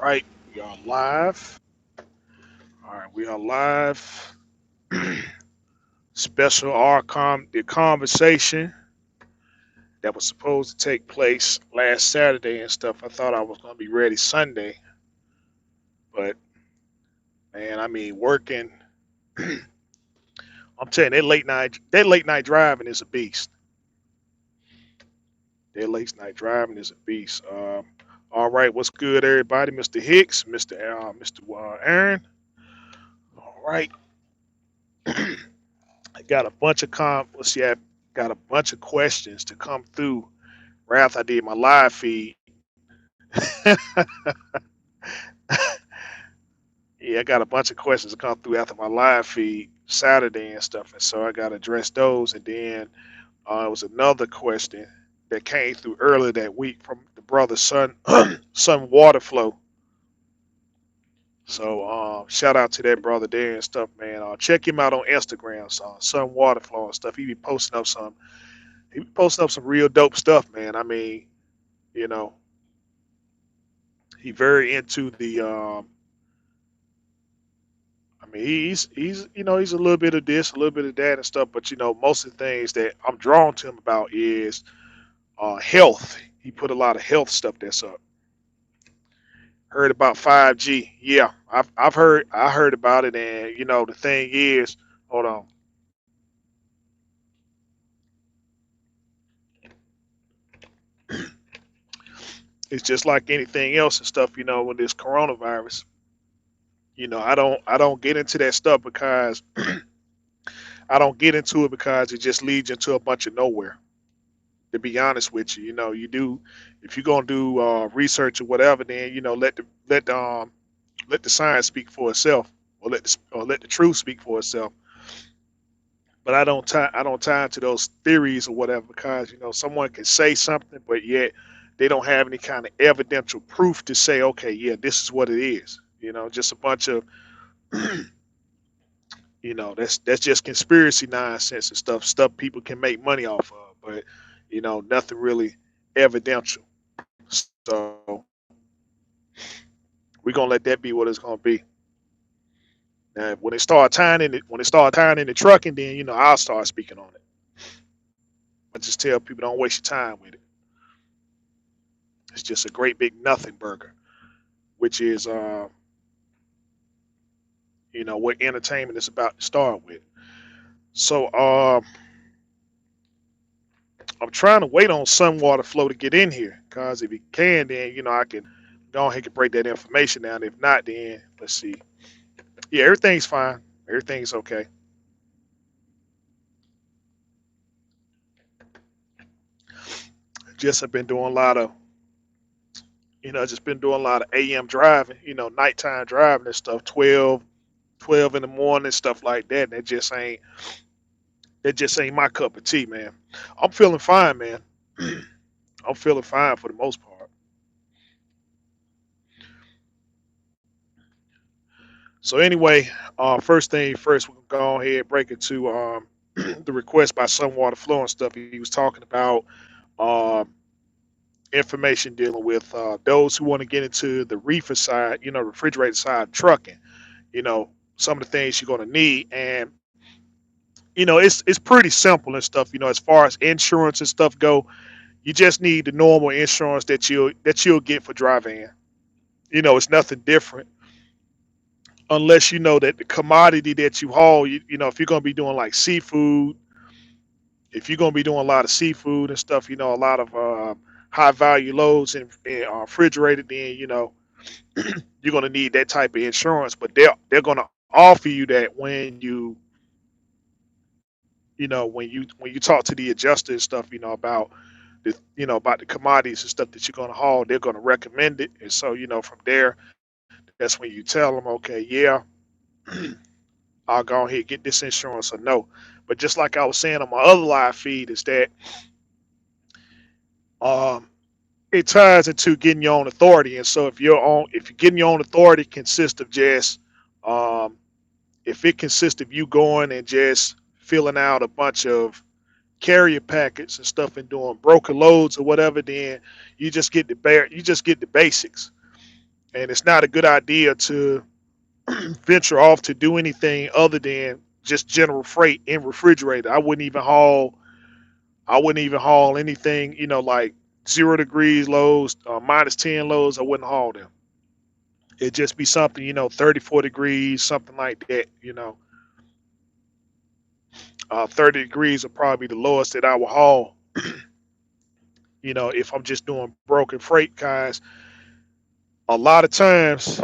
Right, we are live. All right, we are live. Special RCOM, the conversation that was supposed to take place last Saturday and stuff. I thought I was going to be ready Sunday, but man, I mean, working. I'm telling you, that late night driving is a beast. That late night driving is a beast. All right, what's good, everybody? Mr. Hicks, Mr. Aaron. All right, I got a bunch of let's see, I got a bunch of questions to come through right after I did my live feed. Yeah, I got a bunch of questions to come through after my live feed Saturday and stuff, and so I got to address those. And then it was another question that came through earlier that week from the brother Son Waterflow. So shout out to that brother there and stuff, man. Check him out on Instagram, Son Waterflow and stuff. He be posting up some real dope stuff, man. I mean, you know, he very into the I mean, he's a little bit of this, a little bit of that and stuff, but most of the things that I'm drawn to him about is health. He put a lot of health stuff that's up. Heard about 5G? Yeah, I heard about it, and the thing is, hold on, it's just like anything else and stuff. With this coronavirus, I don't get into that stuff because I don't get into it because it just leads into a bunch of nowhere. To be honest with you, you do if you're gonna do research or whatever, then let the science speak for itself, or let the truth speak for itself. But I don't tie into those theories or whatever because someone can say something, but yet they don't have any kind of evidential proof to say, okay, yeah, this is what it is. Just a bunch of that's just conspiracy nonsense and stuff people can make money off of, but nothing really evidential. So we're gonna let that be what it's gonna be. Now, when they start tying in the trucking, then I'll start speaking on it. I just tell people don't waste your time with it. It's just a great big nothing burger, which is what entertainment is about to start with. So I'm trying to wait on Sunwater Flow to get in here, cause if he can, then I can go ahead and break that information down. If not, then let's see. Yeah, everything's fine. Everything's okay. Just have been doing a lot of just been doing a lot of AM driving, nighttime driving and stuff, 12 in the morning, stuff like that. And that just ain't my cup of tea, man. I'm feeling fine, man. I'm feeling fine for the most part. So anyway, first thing first, we're gonna go ahead and break into the request by Sunwater Flow and stuff. He was talking about um, information dealing with those who want to get into the reefer side, refrigerated side trucking. Some of the things you're gonna need, and it's pretty simple and stuff. As far as insurance and stuff go, you just need the normal insurance that you'll get for dry van. It's nothing different unless you know that the commodity that you haul, if you're going to be doing like seafood, if you're going to be doing a lot of seafood and stuff, a lot of high value loads and refrigerated, then you're going to need that type of insurance. But they're going to offer you that when you talk to the adjuster and stuff, about about the commodities and stuff that you're going to haul, they're going to recommend it. And so from there, that's when you tell them, okay, yeah, I'll go ahead and get this insurance or no. But just like I was saying on my other live feed, is that um, it ties into getting your own authority. And so if you're getting your own authority, consists of just um, if it consists of you going and just filling out a bunch of carrier packets and stuff and doing broker loads or whatever, then you just get the basics. and it's not a good idea to venture off to do anything other than just general freight and refrigerated. I wouldn't even haul anything, like 0 degrees lows, -10 lows. I wouldn't haul them. It'd just be something, 34 degrees, something like that. 30 degrees would probably be the lowest that I would haul. If I'm just doing broken freight, guys. A lot of times,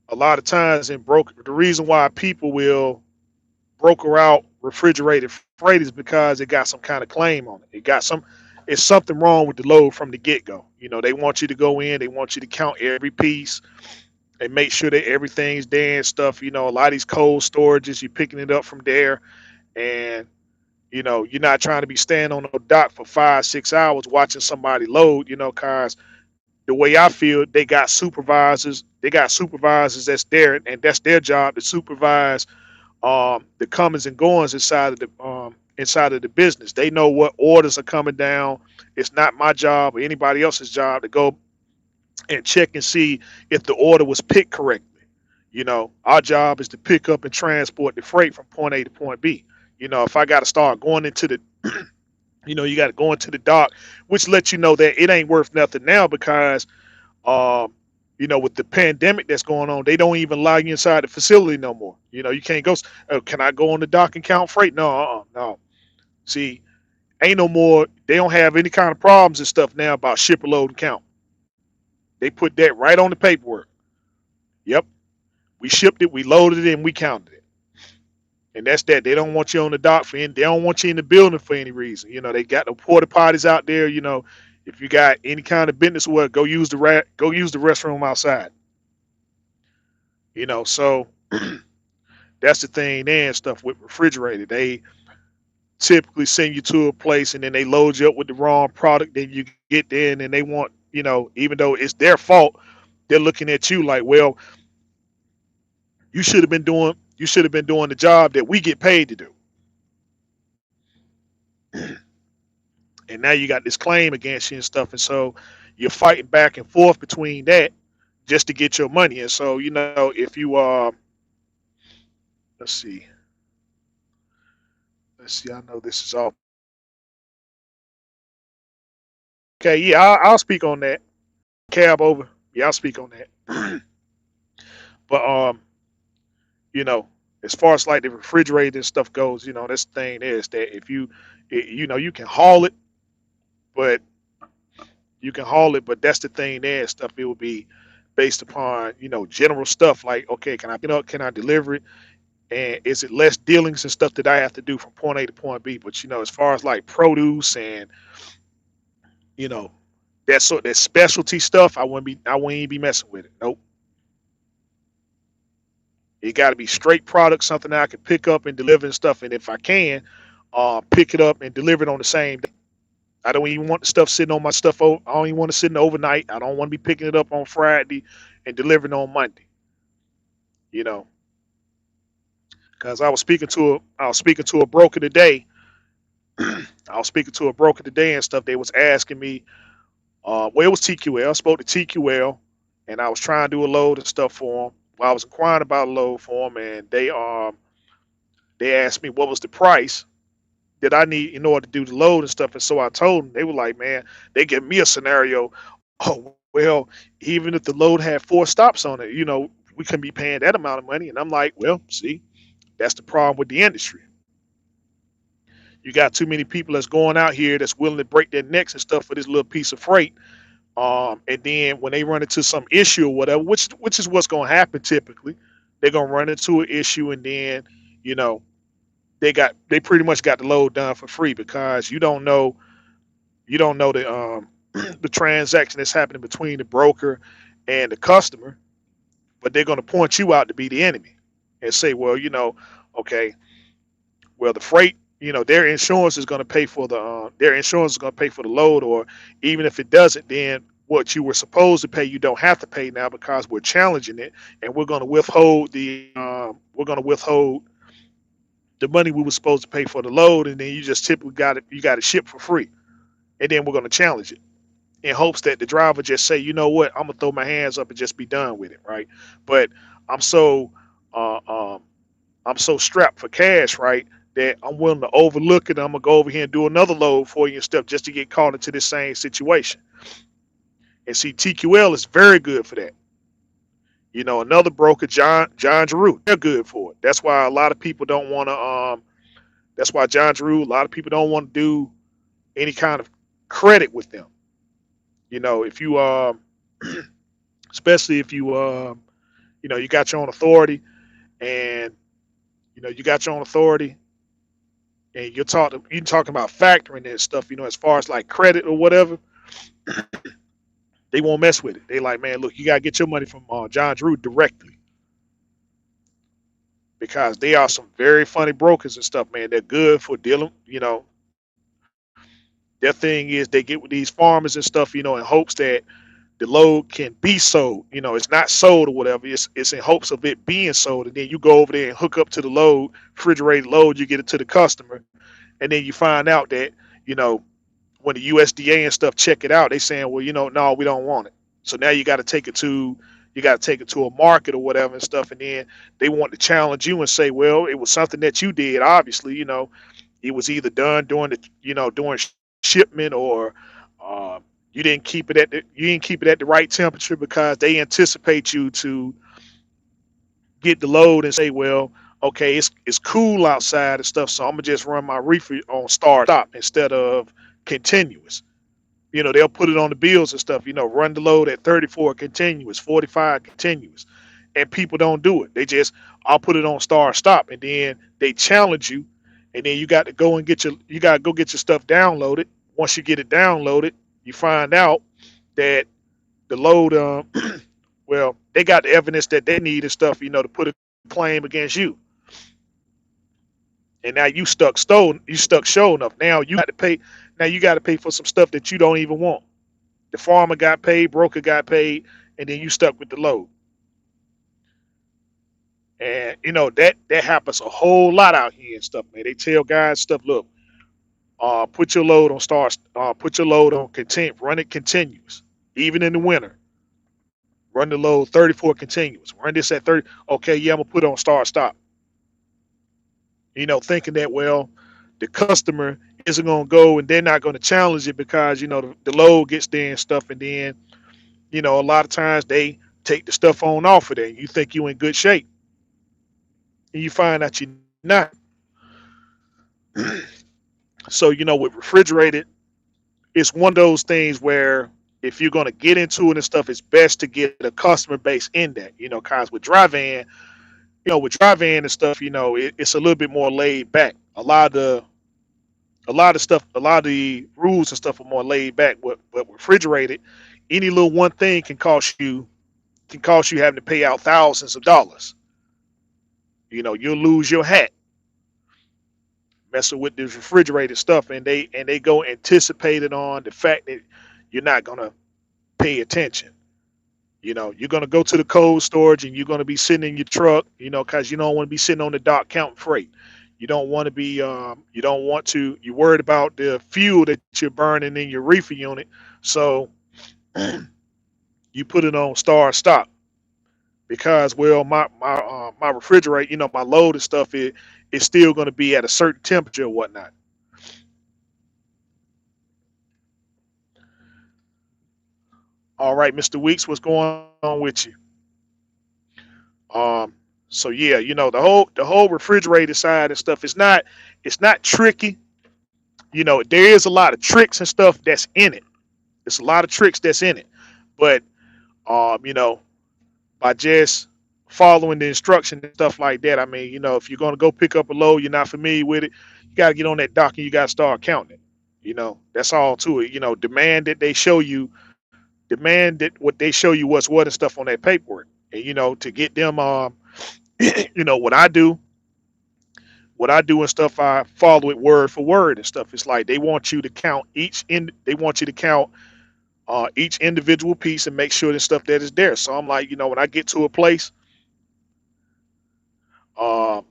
a lot of times in broker, the reason why people will broker out refrigerated freight is because it got some kind of claim on it. It's something wrong with the load from the get go. They want you to go in, they want you to count every piece and make sure that everything's there and stuff. A lot of these cold storages, you're picking it up from there, and you're not trying to be standing on the dock for 5, 6 hours watching somebody load. Cause the way I feel, They got supervisors that's there, and that's their job to supervise the comings and goings inside of the business. They know what orders are coming down. It's not my job or anybody else's job to go and check and see if the order was picked correctly. Our job is to pick up and transport the freight from point A to point B. If I got to start going into the, you got to go into the dock, which lets you know that it ain't worth nothing now because, um, with the pandemic that's going on, they don't even allow you inside the facility no more. You can't go. Oh, can I go on the dock and count freight? No, no. See, ain't no more. They don't have any kind of problems and stuff now about ship, load, and count. They put that right on the paperwork. Yep, we shipped it, we loaded it, and we counted it. And that's that. They don't want you on the dock for any. They don't want you in the building for any reason. They got the porta potties out there. If you got any kind of business, well, go use the restroom outside. So that's the thing there and stuff with refrigerated. They typically send you to a place and then they load you up with the wrong product. Then you get there and then they want, even though it's their fault, they're looking at you like, well, you should have been doing the job that we get paid to do. And now you got this claim against you and stuff. And so you're fighting back and forth between that just to get your money. And so, if you let's see, I know this is all okay. Yeah, I'll speak on that. Cab over. Yeah, I'll speak on that. But you know, as far as like the refrigerator and stuff goes, this thing is that if you can haul it, but that's the thing there and stuff. It will be based upon general stuff like, okay, can I pick it up? Can I deliver it? And is it less dealings and stuff that I have to do from point A to point B? But as far as like produce and you know that specialty stuff, I wouldn't even be messing with it. Nope. It got to be straight product, something that I can pick up and deliver and stuff. And if I can, pick it up and deliver it on the same day. I don't even want the stuff sitting on my stuff. I don't even want to sit in overnight. I don't want to be picking it up on Friday and delivering on Monday. You know, because I was speaking to a broker today. I was speaking to a broker today and stuff. They was asking me, well, it was TQL. I spoke to TQL, and I was trying to do a load and stuff for them. Well, I was inquiring about a load for them, and they asked me what was the price that I need in order to do the load and stuff. And so I told them, they were like, man, they give me a scenario. Oh, well, even if the load had 4 stops on it, we couldn't be paying that amount of money. And I'm like, well, see, that's the problem with the industry. You got too many people that's going out here that's willing to break their necks and stuff for this little piece of freight. And then when they run into some issue or whatever, which is what's going to happen typically, they're going to run into an issue, and then you know they pretty much got the load done for free because you don't know the the transaction that's happening between the broker and the customer, but they're going to point you out to be the enemy and say, well, okay, well, the freight, their insurance is going to pay for the load, or even if it doesn't, then what you were supposed to pay, you don't have to pay now because we're challenging it, and we're going to withhold the money we were supposed to pay for the load, and then you just typically got it, you got it shipped for free, and then we're going to challenge it. in hopes that the driver just say, you know what, I'm gonna throw my hands up and just be done with it, right? But I'm so uh, um, I'm so strapped for cash, right, that I'm willing to overlook it. I'm gonna go over here and do another load for you and stuff just to get caught into this same situation. And see, TQL is very good for that. You know, another broker, John Giroux, they're good for it. That's why a lot of people don't want to. That's why John Giroux, a lot of people don't want to do any kind of credit with them. You know, if you especially if you you know, you got your own authority, and you know, you got your own authority, and you're talking about factoring and stuff. You know, as far as like credit or whatever, they won't mess with it. They like, man, look, you gotta get your money from John Drew directly, because they are some very funny brokers and stuff, man. They're good for dealing. You know, their thing is they get with these farmers and stuff, you know, in hopes that the load can be sold. You know, it's not sold or whatever. It's in hopes of it being sold, and then you go over there and hook up to the load, refrigerated load. You get it to the customer, and then you find out that, you know, when the USDA and stuff check it out, they saying, well, you know, no, we don't want it. So now you got to take it to a market or whatever and stuff, and then they want to challenge you and say, well, it was something that you did. Obviously, you know, it was either done during the, you know, during shipment, or uh, you didn't keep it at the right temperature, because they anticipate you to get the load and say, well, okay, it's cool outside and stuff, so I'm gonna just run my reefer on start stop instead of continuous. You know, they'll put it on the bills and stuff. You know, run the load at 34 continuous, 45 continuous, and people don't do it. They just, I'll put it on start stop, and then they challenge you, and then you got to go and you got to go get your stuff downloaded. Once you get it downloaded, you find out that the load, well, they got the evidence that they need and stuff, you know, to put a claim against you. And now you stuck show enough. Now you got to pay. Now you got to pay for some stuff that you don't even want. The farmer got paid, broker got paid, and then you stuck with the load. And you know that happens a whole lot out here and stuff, man. They tell guys stuff. Look, put your load on stars. Put your load on content. Run it continuous, even in the winter. Run the load 34 continuous. Run this at 30. Okay, yeah, I'm gonna put it on start stop. You know, thinking that, well, the customer isn't gonna go and they're not gonna challenge it, because you know the load gets there and stuff, and then you know a lot of times they take the stuff on off of there. You think you in good shape, and you find out you're not. So you know, with refrigerated, it's one of those things where if you're gonna get into it and stuff, it's best to get a customer base in that. You know, cause with dry van, you know, with dry van and stuff, you know, it's a little bit more laid back. A lot of the rules and stuff are more laid back. But refrigerated, any little one thing can cost you having to pay out thousands of dollars. You know, you'll lose your hat messing with this refrigerated stuff, and they go anticipated on the fact that you're not gonna pay attention. You know, you're gonna go to the cold storage, and you're gonna be sitting in your truck, you know, because you don't want to be sitting on the dock counting freight. You don't want to be, you don't want to. You're worried about the fuel that you're burning in your reefer unit, so you put it on start stop, because, well, my refrigerator, you know, my load and stuff is still going to be at a certain temperature or whatnot. All right, Mr. Weeks, what's going on with you? Um, so yeah, you know, the whole refrigerator side and stuff is not, it's not tricky. You know, there is a lot of tricks and stuff that's in it. There's a lot of tricks that's in it, but you know, by just following the instruction and stuff like that. I mean, you know, if you're gonna go pick up a load, you're not familiar with it, you gotta get on that dock and you gotta start counting it. You know, that's all to it. You know, demand that what they show you what's what and stuff on that paperwork. And you know, to get them you know, what I do and stuff, I follow it word for word and stuff. It's like they want you to count they want you to count each individual piece and make sure the stuff that is there. So I'm like, you know, when I get to a place, uh,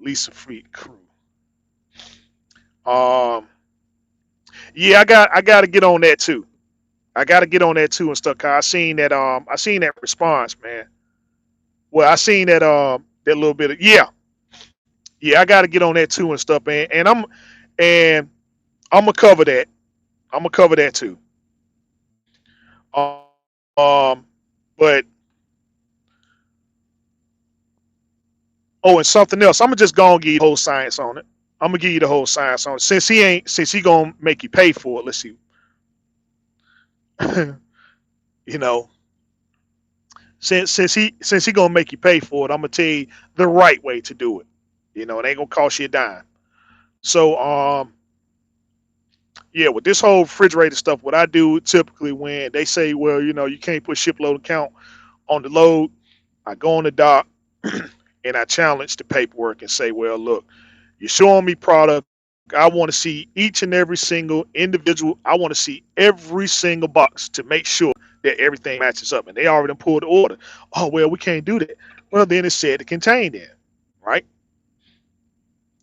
Lisa Freed crew. Um, yeah, I got to get on that too. I got to get on that too and stuff. Cause I seen that response, man. Well, I seen that little bit of yeah. I got to get on that too and stuff, man. And I'm gonna cover that. I'm gonna cover that too. But oh, and something else. I'm gonna just go and give you the whole science on it. I'm gonna give you the whole science on it. Since he gonna make you pay for it. Let's see. you know, since he gonna make you pay for it, I'm gonna tell you the right way to do it. It ain't gonna cost you a dime. So yeah, with this whole refrigerator stuff, what I do typically when they say, well, you can't put ship load account on the load, I go on the dock and I challenge the paperwork and say, well, look, you're showing me product. I want to see each and every single individual. I want to see every single box to make sure that everything matches up. And they already pulled the order. Oh, well, we can't do that. Well, then it said to contain there, right?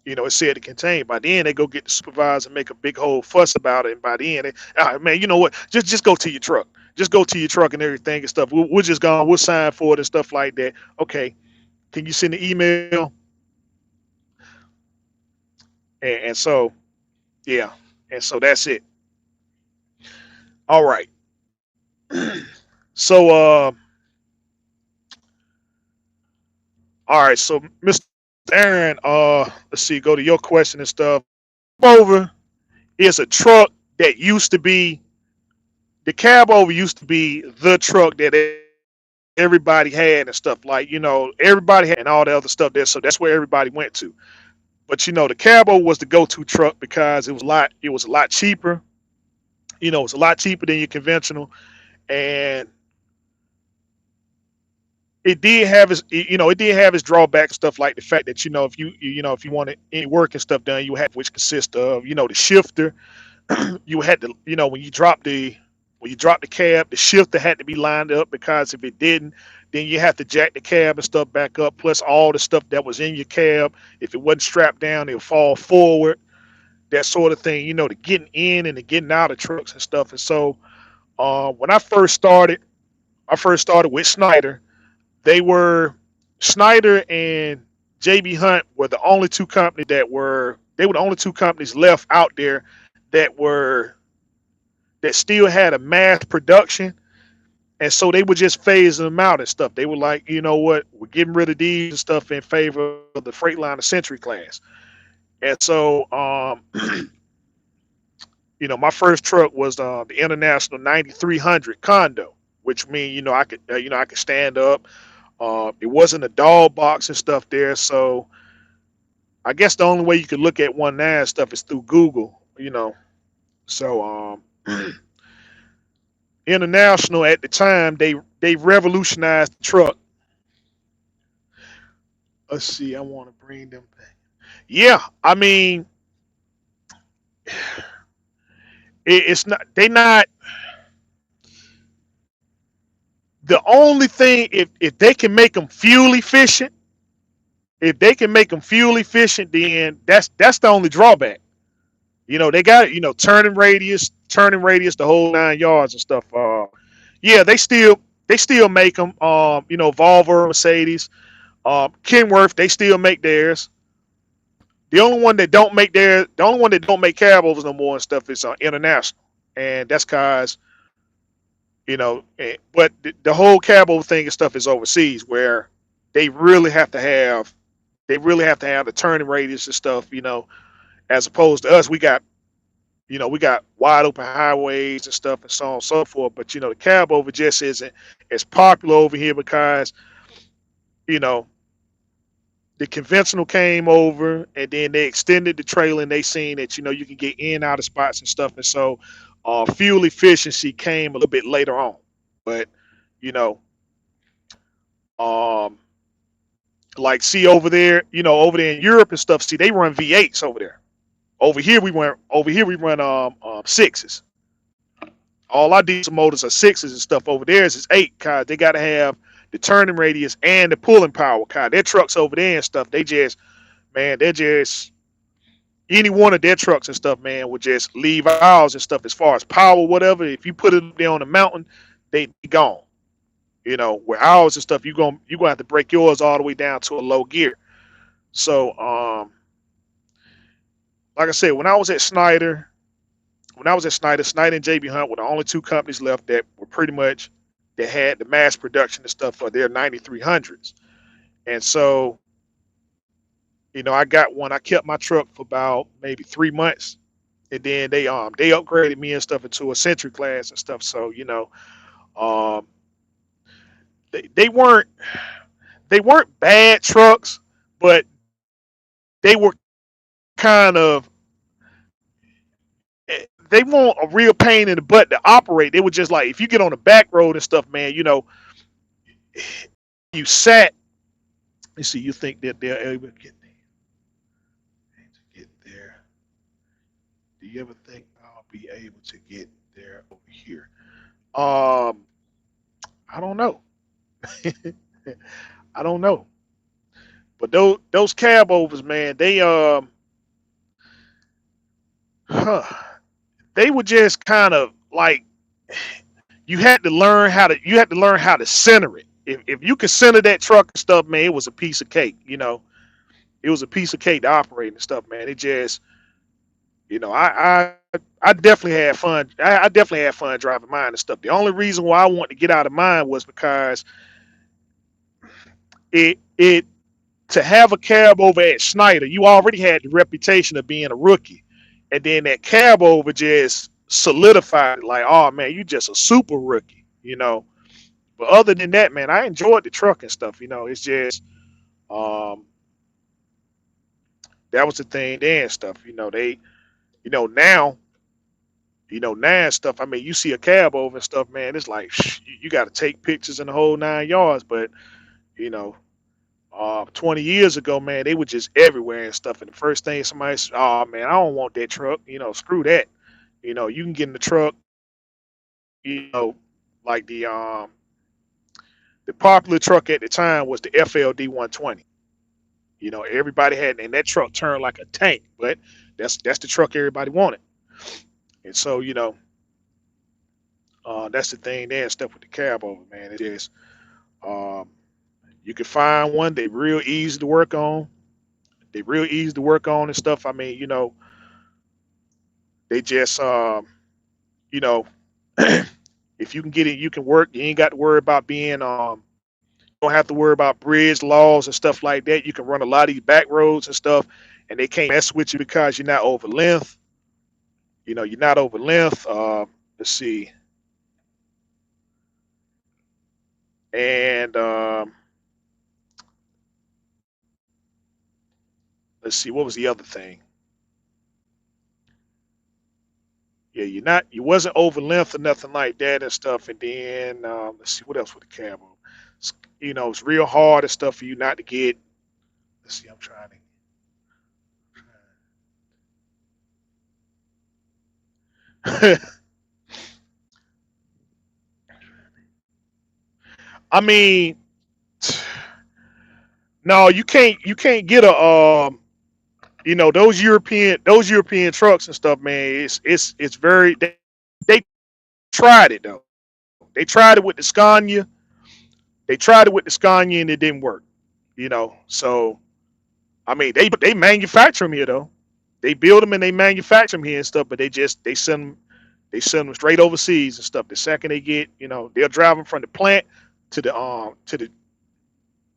It said to contain. By then, they go get the supervisor and make a big whole fuss about it. And by then, man, you know what? Just go to your truck. Just go to your truck and everything and stuff. We're just gone. We'll sign for it and stuff like that. Okay. Can you send the email? And so, yeah. And so that's it. All right. So, all right. So, Mr. Aaron, let's see. Go to your question and stuff. Over is a truck that used to be the cab over used to be the truck that everybody had and stuff like everybody had and all the other stuff there. So that's where everybody went to. But the cab over was the go-to truck because it was a lot cheaper. It was a lot cheaper than your conventional, and it did have its drawbacks, stuff like the fact that if you wanted any work and stuff done, you had, which consists of the shifter. You had to when you drop the cab, the shifter had to be lined up, because if it didn't, then you have to jack the cab and stuff back up, plus all the stuff that was in your cab. If it wasn't strapped down, it'll fall forward, that sort of thing. The getting in and the getting out of trucks and stuff. And so when I first started with Schneider. They were Schneider and JB Hunt were the only two companies the only two companies left out there that were that still had a mass production. And so they were just phasing them out and stuff. They were like, you know what, we're getting rid of these and stuff in favor of the Freightliner Century class. And so my first truck was the International 9300 Condo, which means I could stand up. It wasn't a doll box and stuff there, so I guess the only way you could look at one now and stuff is through Google. So International at the time, they revolutionized the truck. Let's see, I want to bring them back. Yeah, I mean, it's not they not the only thing. If they can make them fuel efficient, then that's the only drawback. They got turning radius, the whole 9 yards and stuff. Yeah, they still make them. Volvo, Mercedes, Kenworth, they still make theirs. The only one that don't make cab overs no more and stuff is International, and that's cause but the whole cab over thing and stuff is overseas, where they really have to have the turning radius and stuff. As opposed to us, we got wide open highways and stuff and so on and so forth. But the cab over just isn't as popular over here because you know the conventional came over, and then they extended the trailer, and they seen that you can get in and out of spots and stuff. And so fuel efficiency came a little bit later on. But you know um like, see, over there in Europe and stuff, see, they run V8s over there. Over here we run sixes. All our diesel motors are sixes and stuff. Over there is eight, cause they gotta have the turning radius and the pulling power. Cause their trucks over there and stuff, they're just any one of their trucks and stuff, man, would just leave ours and stuff as far as power, whatever. If you put it up there on the mountain, they be gone. You know, where ours and stuff, you gonna have to break yours all the way down to a low gear. So, like I said, Snyder and JB Hunt were the only two companies left that were pretty much that had the mass production and stuff for their 9300s. And so, I got one. I kept my truck for about maybe 3 months, and then they upgraded me and stuff into a Century class and stuff. So, um, they weren't bad trucks, but they were kind of they want a real pain in the butt to operate. They were just like if you get on the back road and stuff, man. You sat. You see, you think that they're able to get there. Do you ever think I'll be able to get there over here? Um, I don't know. I don't know. But those cab overs, man, huh, they were just kind of like you had to learn how to center it. If you could center that truck and stuff, man, it was a piece of cake. It was a piece of cake to operate and stuff, man. It just, I definitely had fun. I definitely had fun driving mine and stuff. The only reason why I wanted to get out of mine was because it to have a cab over at Schneider, you already had the reputation of being a rookie, and then that cab over just solidified it. Like, oh man, you just a super rookie. But other than that, man, I enjoyed the truck and stuff. It's just um, that was the thing then and stuff. Now, now and stuff. I mean, you see a cab over and stuff, man. It's like you got to take pictures in the whole 9 yards. But you know, 20 years ago, man, they were just everywhere and stuff. And the first thing somebody said, "Oh man, I don't want that truck." Screw that. You can get in the truck. You know, like the popular truck at the time was the FLD 120. Everybody had, and that truck turned like a tank. But that's the truck everybody wanted. And so, that's the thing there and stuff with the cab over, man. It is, um, you can find one. They real easy to work on. They real easy to work on and stuff. I mean, they just, you know, if you can get it, you can work. You ain't got to worry about being, you don't have to worry about bridge laws and stuff like that. You can run a lot of these back roads and stuff, and they can't mess with you because you're not over length. You're not over length. Let's see, and let's see, what was the other thing? Yeah, you wasn't over length or nothing like that and stuff. And then let's see what else with the camo. It's real hard and stuff for you not to get. Let's see, I'm trying to. I mean, no, you can't get a those European trucks and stuff, man. It's very they tried it though. They tried it with the Scania. They tried it with the Scania and it didn't work. So I mean, they manufacture them here though. They build them and they manufacture them here and stuff, but they send them straight overseas and stuff. The second they get, they'll drive them from the plant to the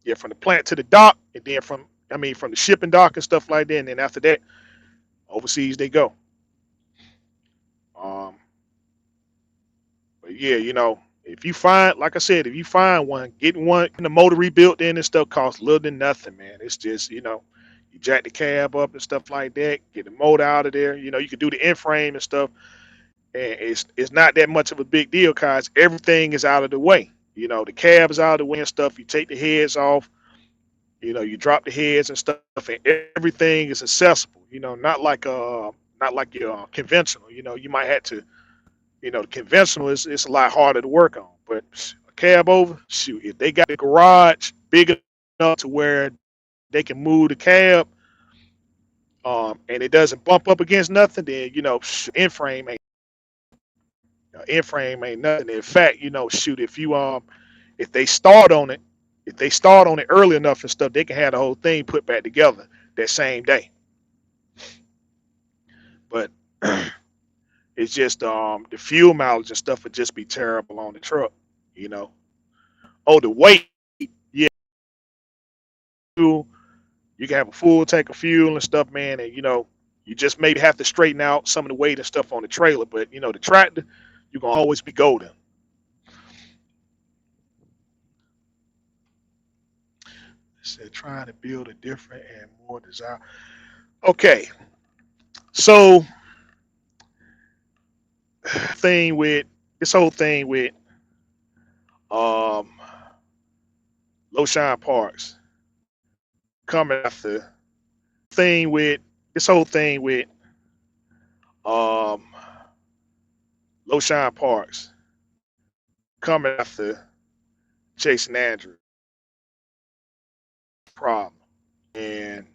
yeah, from the plant to the dock, and then from the shipping dock and stuff like that. And then after that, overseas they go. Um, but yeah, if you find, like I said, if you find one, getting one in the motor rebuilt in and stuff costs little than nothing, man. It's just, you jack the cab up and stuff like that, get the motor out of there. You can do the end frame and stuff, and it's not that much of a big deal because everything is out of the way. The cab is out of the way and stuff. You take the heads off, you drop the heads and stuff, and everything is accessible. Not like your conventional. You might have to. The conventional is it's a lot harder to work on, but a cab over, shoot, if they got the garage big enough to where they can move the cab, and it doesn't bump up against nothing, then in frame ain't nothing. In fact, shoot, if they start on it, if they start on it early enough and stuff, they can have the whole thing put back together that same day. But it's just the fuel mileage and stuff would just be terrible on the truck, you know. Oh, the weight, yeah, you can have a full tank of fuel and stuff, man, and you just maybe have to straighten out some of the weight and stuff on the trailer, but the tractor, you're gonna always be golden. Said trying to build a different and more desire. Okay, so thing with this whole thing with um Loshan Parks coming after thing with this whole thing with um Loshan Parks coming after Jason Andrews problem, and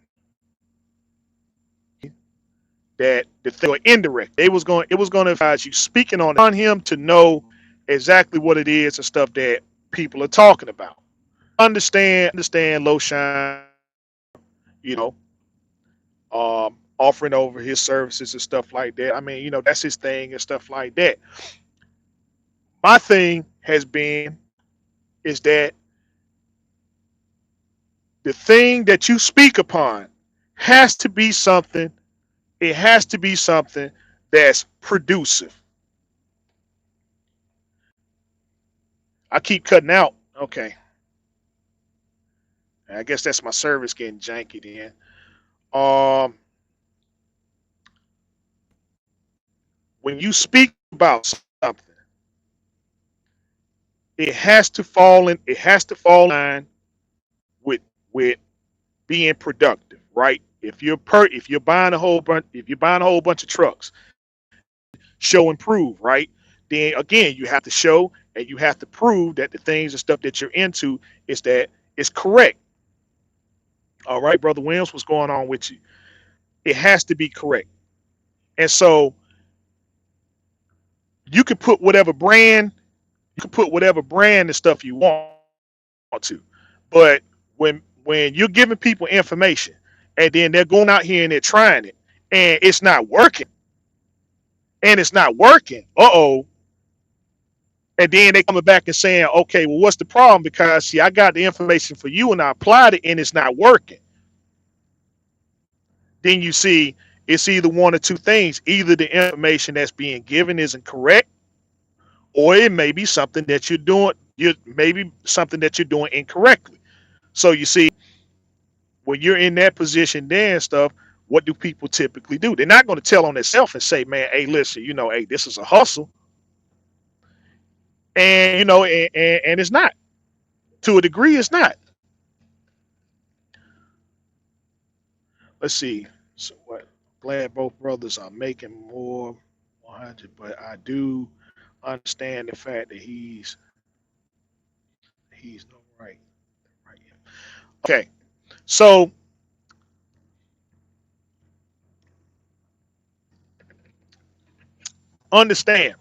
that the thing were indirect. It was going to advise you speaking on him to know exactly what it is and stuff that people are talking about. Understand Loshan, you know, offering over his services and stuff like that. I mean, that's his thing and stuff like that. My thing has been is that the thing that you speak upon has to be something. It has to be something that's producive. I keep cutting out. Okay, I guess that's my service getting janky then. Um, when you speak about something, it has to fall in. It has to fall in line with with being productive, right? If you're buying a whole bunch of trucks, show and prove, right? Then again, you have to show and you have to prove that the things and stuff that you're into is correct. All right, brother Williams, what's going on with you? It has to be correct, and so you can put whatever brand and stuff you want to, but when you're giving people information and then they're going out here and they're trying it and it's not working, uh-oh, and then they coming back and saying, okay, well, what's the problem? Because see, I got the information for you and I applied it and it's not working. Then you see it's either one or two things. Either the information that's being given isn't correct, or it may be something that you're doing, incorrectly. So you see, when you're in that position there and stuff, what do people typically do? They're not going to tell on themselves and say, man, hey, listen, hey, this is a hustle. And and it's not. To a degree, it's not. Let's see. So what? Glad both brothers are making more 100, but I do understand the fact that he's no right. Right. Okay. So understand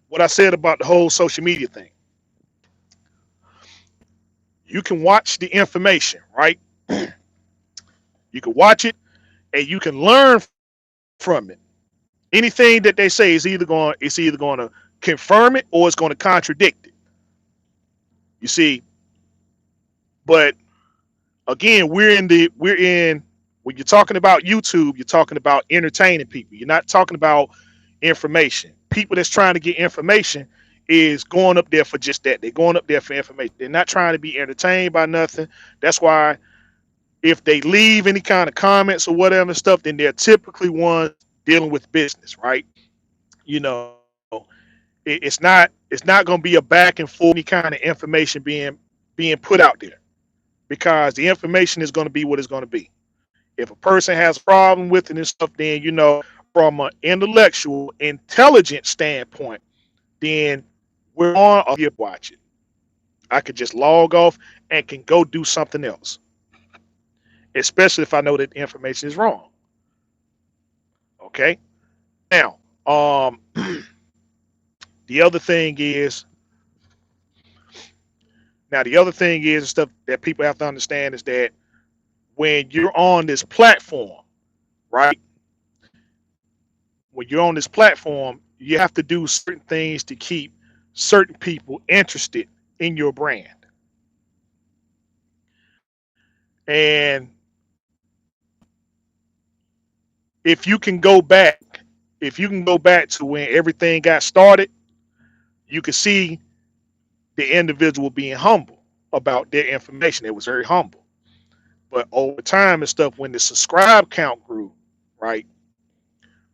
what I said about the whole social media thing. You can watch the information, right? You can watch it and you can learn from it. Anything that they say is either going to confirm it or it's going to contradict it. You see, but again, we're in when you're talking about YouTube, you're talking about entertaining people. You're not talking about information. People that's trying to get information is going up there for just that. They're going up there for information. They're not trying to be entertained by nothing. That's why if they leave any kind of comments or whatever stuff, then they're typically ones dealing with business, right? You know, it's not going to be a back and forth any kind of information being put out there because the information is going to be what it's going to be. If a person has a problem with it and stuff, then from an intellectual, intelligent standpoint, then we're on or you watch it. I could just log off and can go do something else. especially if I know that the information is wrong. Okay. Now, um, the other thing is the other thing is stuff that people have to understand is that when you're on this platform, right? When you're on this platform, you have to do certain things to keep certain people interested in your brand. And if you can go back, if you can go back to when everything got started, you can see the individual being humble about their information. It was very humble. But over time and stuff, when the subscribe count grew, right,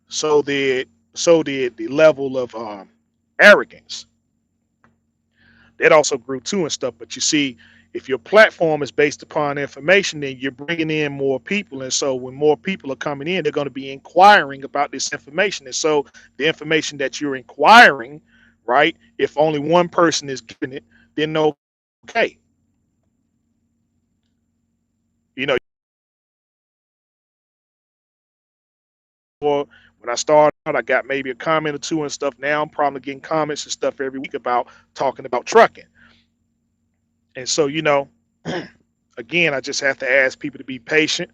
so did the level of arrogance. That also grew too and stuff. But you see, if your platform is based upon information, then you're bringing in more people, and so when more people are coming in, they're going to be inquiring about this information. And so the information that you're inquiring, right, if only one person is giving it, then okay, you know. Or when I started out, I got maybe a comment or two and stuff. Now I'm probably getting comments and stuff every week about talking about trucking. And so, again, I just have to ask people to be patient.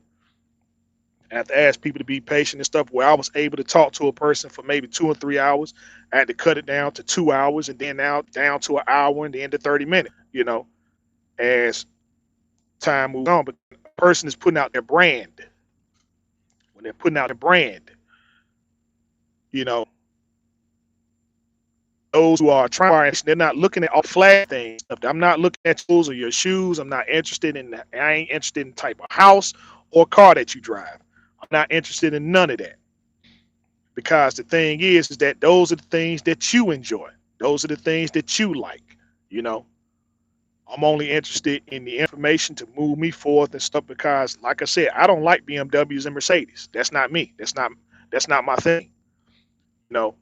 I have to ask people to be patient and stuff. Where I was able to talk to a person for maybe 2 or 3 hours, I had to cut it down to 2 hours, and then now down to an hour, and then to 30 minutes. As time moves on, but a person is putting out their brand. When they're putting out their brand, you know, those who are trying, they're not looking at all flat things. I'm not looking at tools or your shoes. I'm not interested in that. I ain't interested in the type of house or car that you drive. I'm not interested in none of that. Because the thing is that those are the things that you enjoy. Those are the things that you like. You know, I'm only interested in the information to move me forth and stuff because, like I said, I don't like BMWs and Mercedes. That's not me. That's not my thing. You know,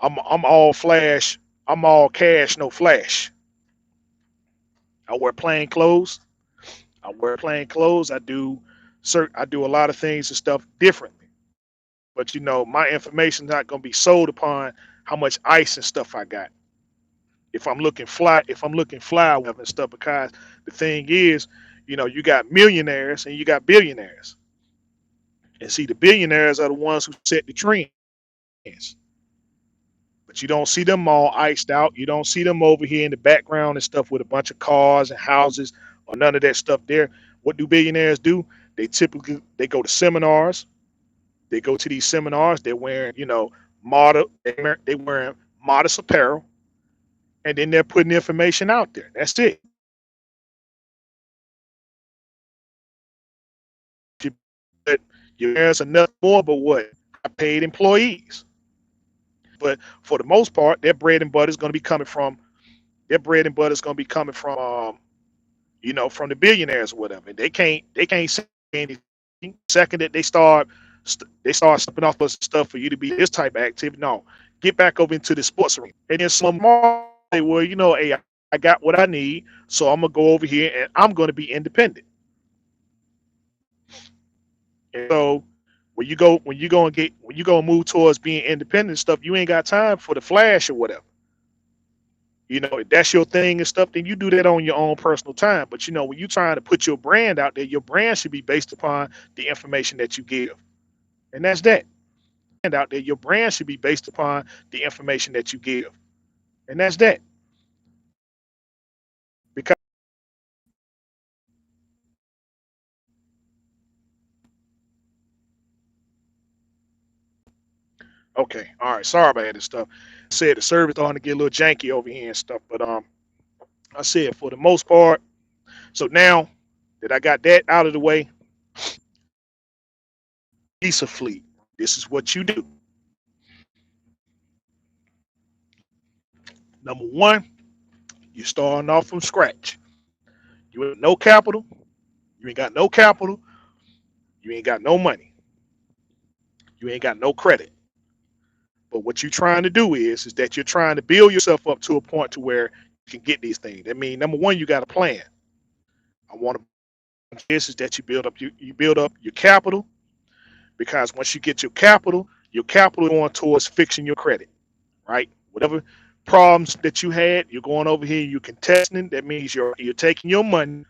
I'm all flash. I'm all cash, no flash. I wear plain clothes. I wear plain clothes. I do a lot of things and stuff differently. But my information's not gonna be sold upon how much ice and stuff I got. If I'm looking fly and stuff, because the thing is, you got millionaires and you got billionaires. And see, the billionaires are the ones who set the trends. But you don't see them all iced out. You don't see them over here in the background and stuff with a bunch of cars and houses or none of that stuff there. What do billionaires do? They go to seminars. They go to these seminars. They're wearing, they wearing modest apparel, and then they're putting information out there. That's it. But your parents are nothing more but what? Paid employees. But for the most part, their bread and butter is going to be coming from from the billionaires or whatever. They can't say anything. Second that they start stepping off of stuff for you to be this type of activity. No, get back over into the sports arena. And then some more say, well, hey, I got what I need, so I'm gonna go over here and I'm gonna be independent. And so when you go and move towards being independent and stuff, you ain't got time for the flash or whatever. If that's your thing and stuff, then you do that on your own personal time. But when you're trying to put your brand out there, your brand should be based upon the information that you give. And that's that. And out there, your brand should be based upon the information that you give. And that's that. Because okay, all right, sorry about this stuff. I said the service starting to get a little janky over here and stuff, but I said for the most part. So now that I got that out of the way, Visa fleet. This is what you do. Number one, you're starting off from scratch. You ain't no capital. You ain't got no capital. You ain't got no money. You ain't got no credit. But what you're trying to do is that you're trying to build yourself up to a point to where you can get these things. I mean, number one, you got a plan. I want to is that you build up your capital, because once you get your capital is going towards fixing your credit, right? Whatever problems that you had, you're going over here, you're contesting. That means you're taking your money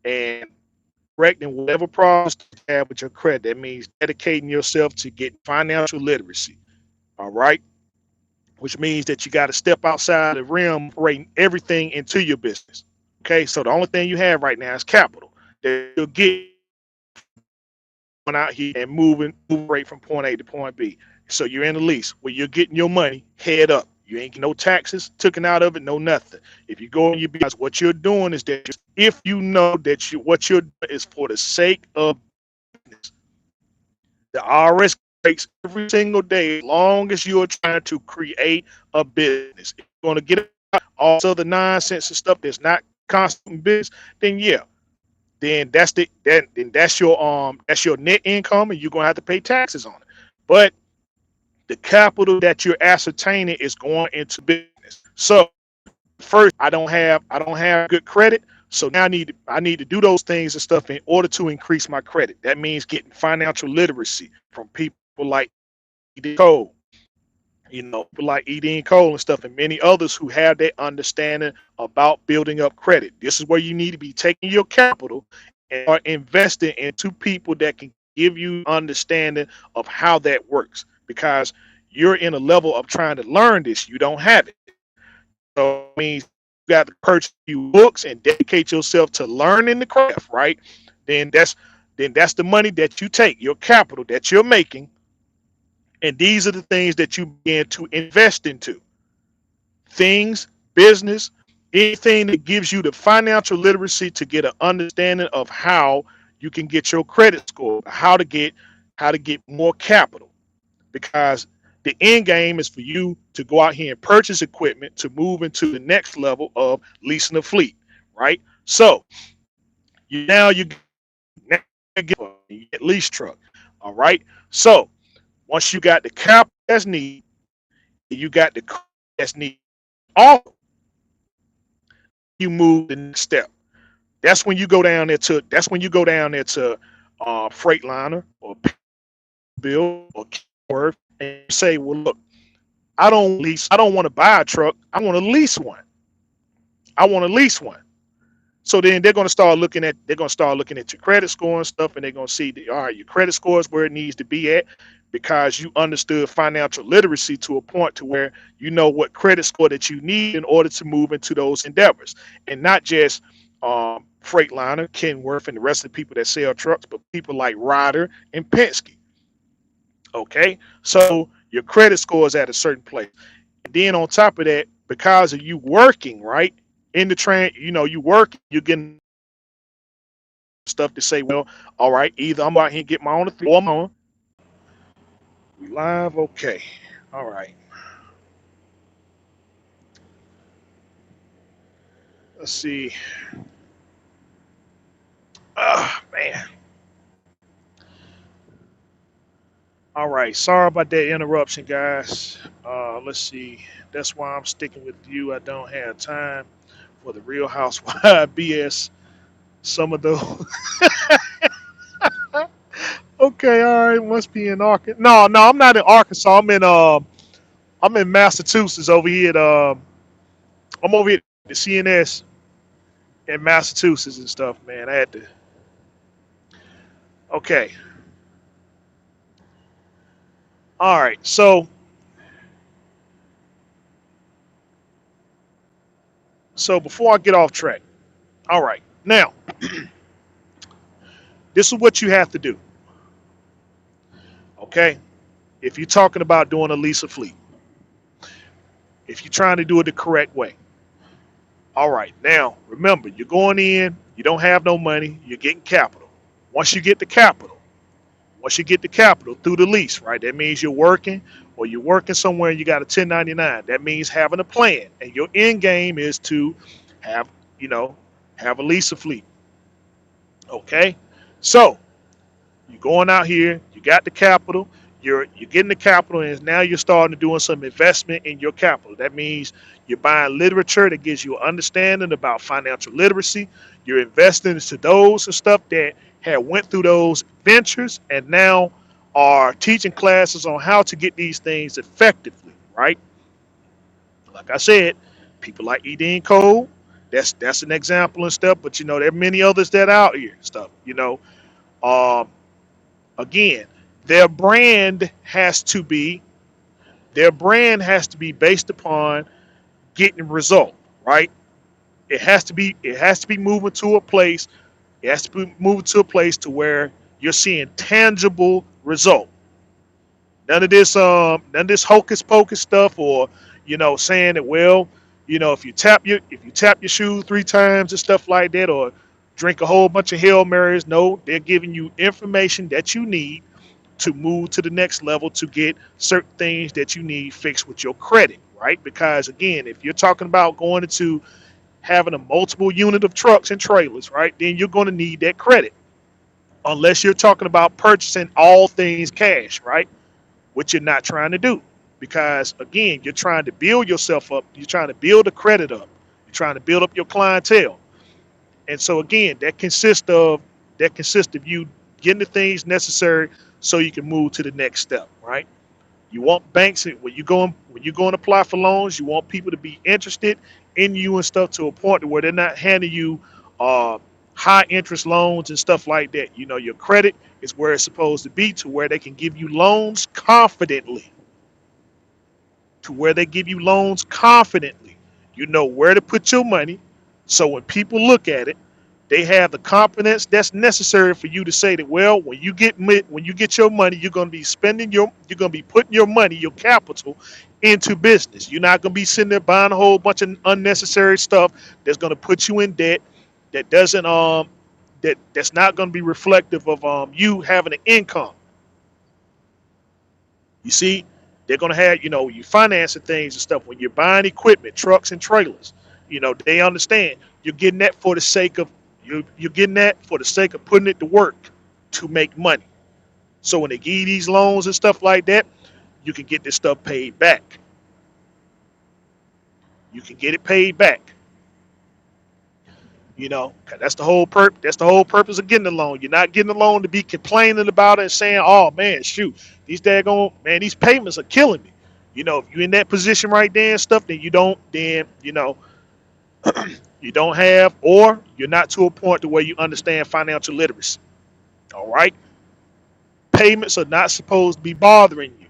and correcting whatever problems you have with your credit. That means dedicating yourself to get financial literacy. All right, which means that you got to step outside the realm, operating everything into your business. Okay, so the only thing you have right now is capital that you'll get out here and move right from point A to point B. So you're in a lease where you're getting your money head up. You ain't no taxes taken out of it, no nothing. If you go in your business, what you're doing is that if you know that what you're doing is for the sake of business, the IRS takes every single day as long as you're trying to create a business. If you're going to get all this other nonsense and stuff that's not constant business, then yeah, then that's your net income, and you're gonna have to pay taxes on it. But the capital that you're ascertaining is going into business. So first, I don't have good credit, so now I need to do those things and stuff in order to increase my credit. That means getting financial literacy from people like Cole, people like Edie Cole and stuff, and many others who have that understanding about building up credit. This is where you need to be taking your capital and are investing into people that can give you understanding of how that works. Because you're in a level of trying to learn this, you don't have it. So it means you got to purchase a few books and dedicate yourself to learning the craft, right? Then that's the money that you take, your capital that you're making, and these are the things that you begin to invest into. Things, business, anything that gives you the financial literacy to get an understanding of how you can get your credit score, how to get more capital. Because the end game is for you to go out here and purchase equipment to move into the next level of leasing a fleet, right? So you now you get lease truck. All right. So once you got the capital that's needed, you got the credit that's needed. All you move the next step. That's when you go down there to Freightliner or Bill or Kenworth and say, well, look, I don't want to buy a truck. I want to lease one. I want to lease one. So then they're gonna start looking at your credit score and stuff, and they're gonna see all right, your credit score is where it needs to be at, because you understood financial literacy to a point to where you know what credit score that you need in order to move into those endeavors, and not just Freightliner, Kenworth, and the rest of the people that sell trucks, but people like Ryder and Penske. Okay, so your credit score is at a certain place, and then on top of that, because of you working right in the train, you work, you're getting stuff to say, well, all right, either I'm out here and get my own or I'm on. We live, okay. All right. Let's see. Man. All right. Sorry about that interruption, guys. Let's see. That's why I'm sticking with you. I don't have time for the Real Housewives BS. Some of those. Okay, all right. Must be in Arkansas. No, no, I'm not in Arkansas. I'm in Massachusetts over here. I'm over here at the CNS in Massachusetts and stuff, man. I had to. Okay. All right. So before I get off track, all right. Now, this is what you have to do. Okay. If you're talking about doing a lease of fleet, if you're trying to do it the correct way, all right. Now, remember, you're going in. You don't have no money. You're getting capital. Once you get the capital, once you get the capital through the lease, right? That means you're working, or you're working somewhere and you got a 1099. That means having a plan, and your end game is to have, you know, have a lease of fleet. Okay, so you're going out here. You got the capital. You're getting the capital, and now you're starting to doing some investment in your capital. That means you're buying literature that gives you an understanding about financial literacy. You're investing into those and stuff that had went through those ventures and now are teaching classes on how to get these things effectively, right? Like I said, people like Eden Cole, that's an example and stuff. But there are many others that are out here and stuff. Um, again, their brand has to be their brand has to be based upon getting result, right? It has to be moving to a place. It has to be moving to a place to where you're seeing tangible result. None of this hocus pocus stuff, or saying that, well, if you tap your shoe 3 times and stuff like that, or drink a whole bunch of Hail Marys. No, they're giving you information that you need to move to the next level, to get certain things that you need fixed with your credit, right? Because again, if you're talking about going into having a multiple unit of trucks and trailers, right, then you're going to need that credit. Unless you're talking about purchasing all things cash, right? Which you're not trying to do. Because again, you're trying to build yourself up, you're trying to build the credit up, you're trying to build up your clientele. And so again, that consists of you getting the things necessary so you can move to the next step, right? You want banks when you go and apply for loans, you want people to be interested in you and stuff, to a point to where they're not handing you uh, high interest loans and stuff like that. Your credit is where it's supposed to be, to where they can give you loans confidently, to where they give you loans confidently. You know where to put your money, so when people look at it, they have the confidence that's necessary for you to say that, well, when you get your money, you're going to be putting your money, your capital, into business. You're not going to be sitting there buying a whole bunch of unnecessary stuff that's going to put you in debt, that doesn't that's not going to be reflective of you having an income. You see, they're going to have, you financing things and stuff. When you're buying equipment, trucks and trailers, they understand you're getting that for the sake of putting it to work to make money. So when they give you these loans and stuff like that, you can get this stuff paid back. You can get it paid back. 'Cause that's the whole purpose of getting the loan. You're not getting the loan to be complaining about it and saying, "Oh man, shoot, these payments are killing me." If you're in that position right there and stuff, then you don't have, or you're not to a point to where you understand financial literacy. All right, payments are not supposed to be bothering you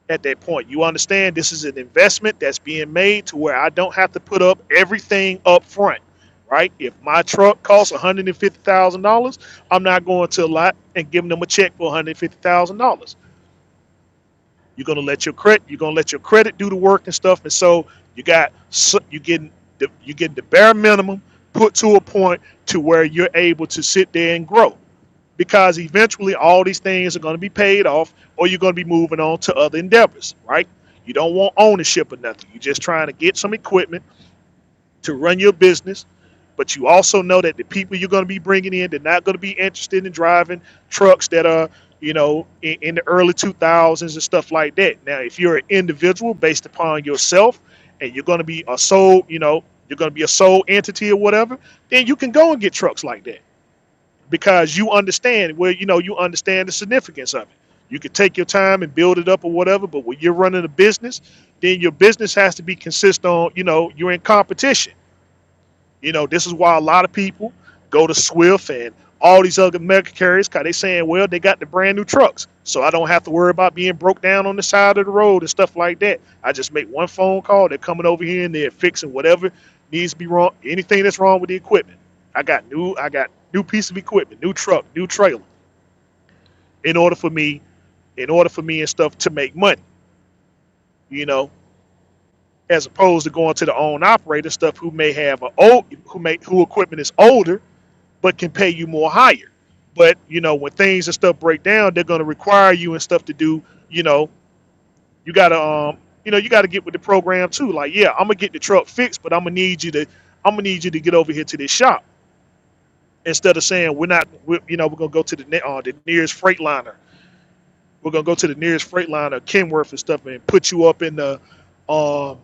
at that point. You understand this is an investment that's being made to where I don't have to put up everything up front, right? If my truck costs $150,000, I'm not going to a lot and giving them a check for $150,000. You're gonna let your credit do the work and stuff, and so you getting the bare minimum put to a point to where you're able to sit there and grow, because eventually all these things are going to be paid off, or you're going to be moving on to other endeavors, right? You don't want ownership or nothing. You're just trying to get some equipment to run your business, but you also know that the people you're going to be bringing in, they're not going to be interested in driving trucks that are, in the early 2000s and stuff like that. Now, if you're an individual based upon yourself, and you're going to be a sole entity or whatever, then you can go and get trucks like that, because you understand the significance of it. You can take your time and build it up or whatever, but when you're running a business, then your business has to be consistent on, you're in competition. This is why a lot of people go to Swift and all these other mega carriers, because they saying, well, they got the brand new trucks, so I don't have to worry about being broke down on the side of the road and stuff like that. I just make one phone call, they're coming over here and they're fixing whatever needs to be wrong, anything that's wrong with the equipment. I got new piece of equipment, new truck, new trailer, in order for me, and stuff to make money, you know, as opposed to going to the own operator stuff, who may have who equipment is older but can pay you more higher. But when things and stuff break down, they're going to require you and stuff to do. You know, you gotta get with the program too. Like, yeah, I'm gonna get the truck fixed, but I'm gonna need you to get over here to this shop, instead of saying we're not. We're gonna go to the nearest Freightliner We're gonna go to the nearest Freightliner or Kenworth and stuff and put you up in the, um,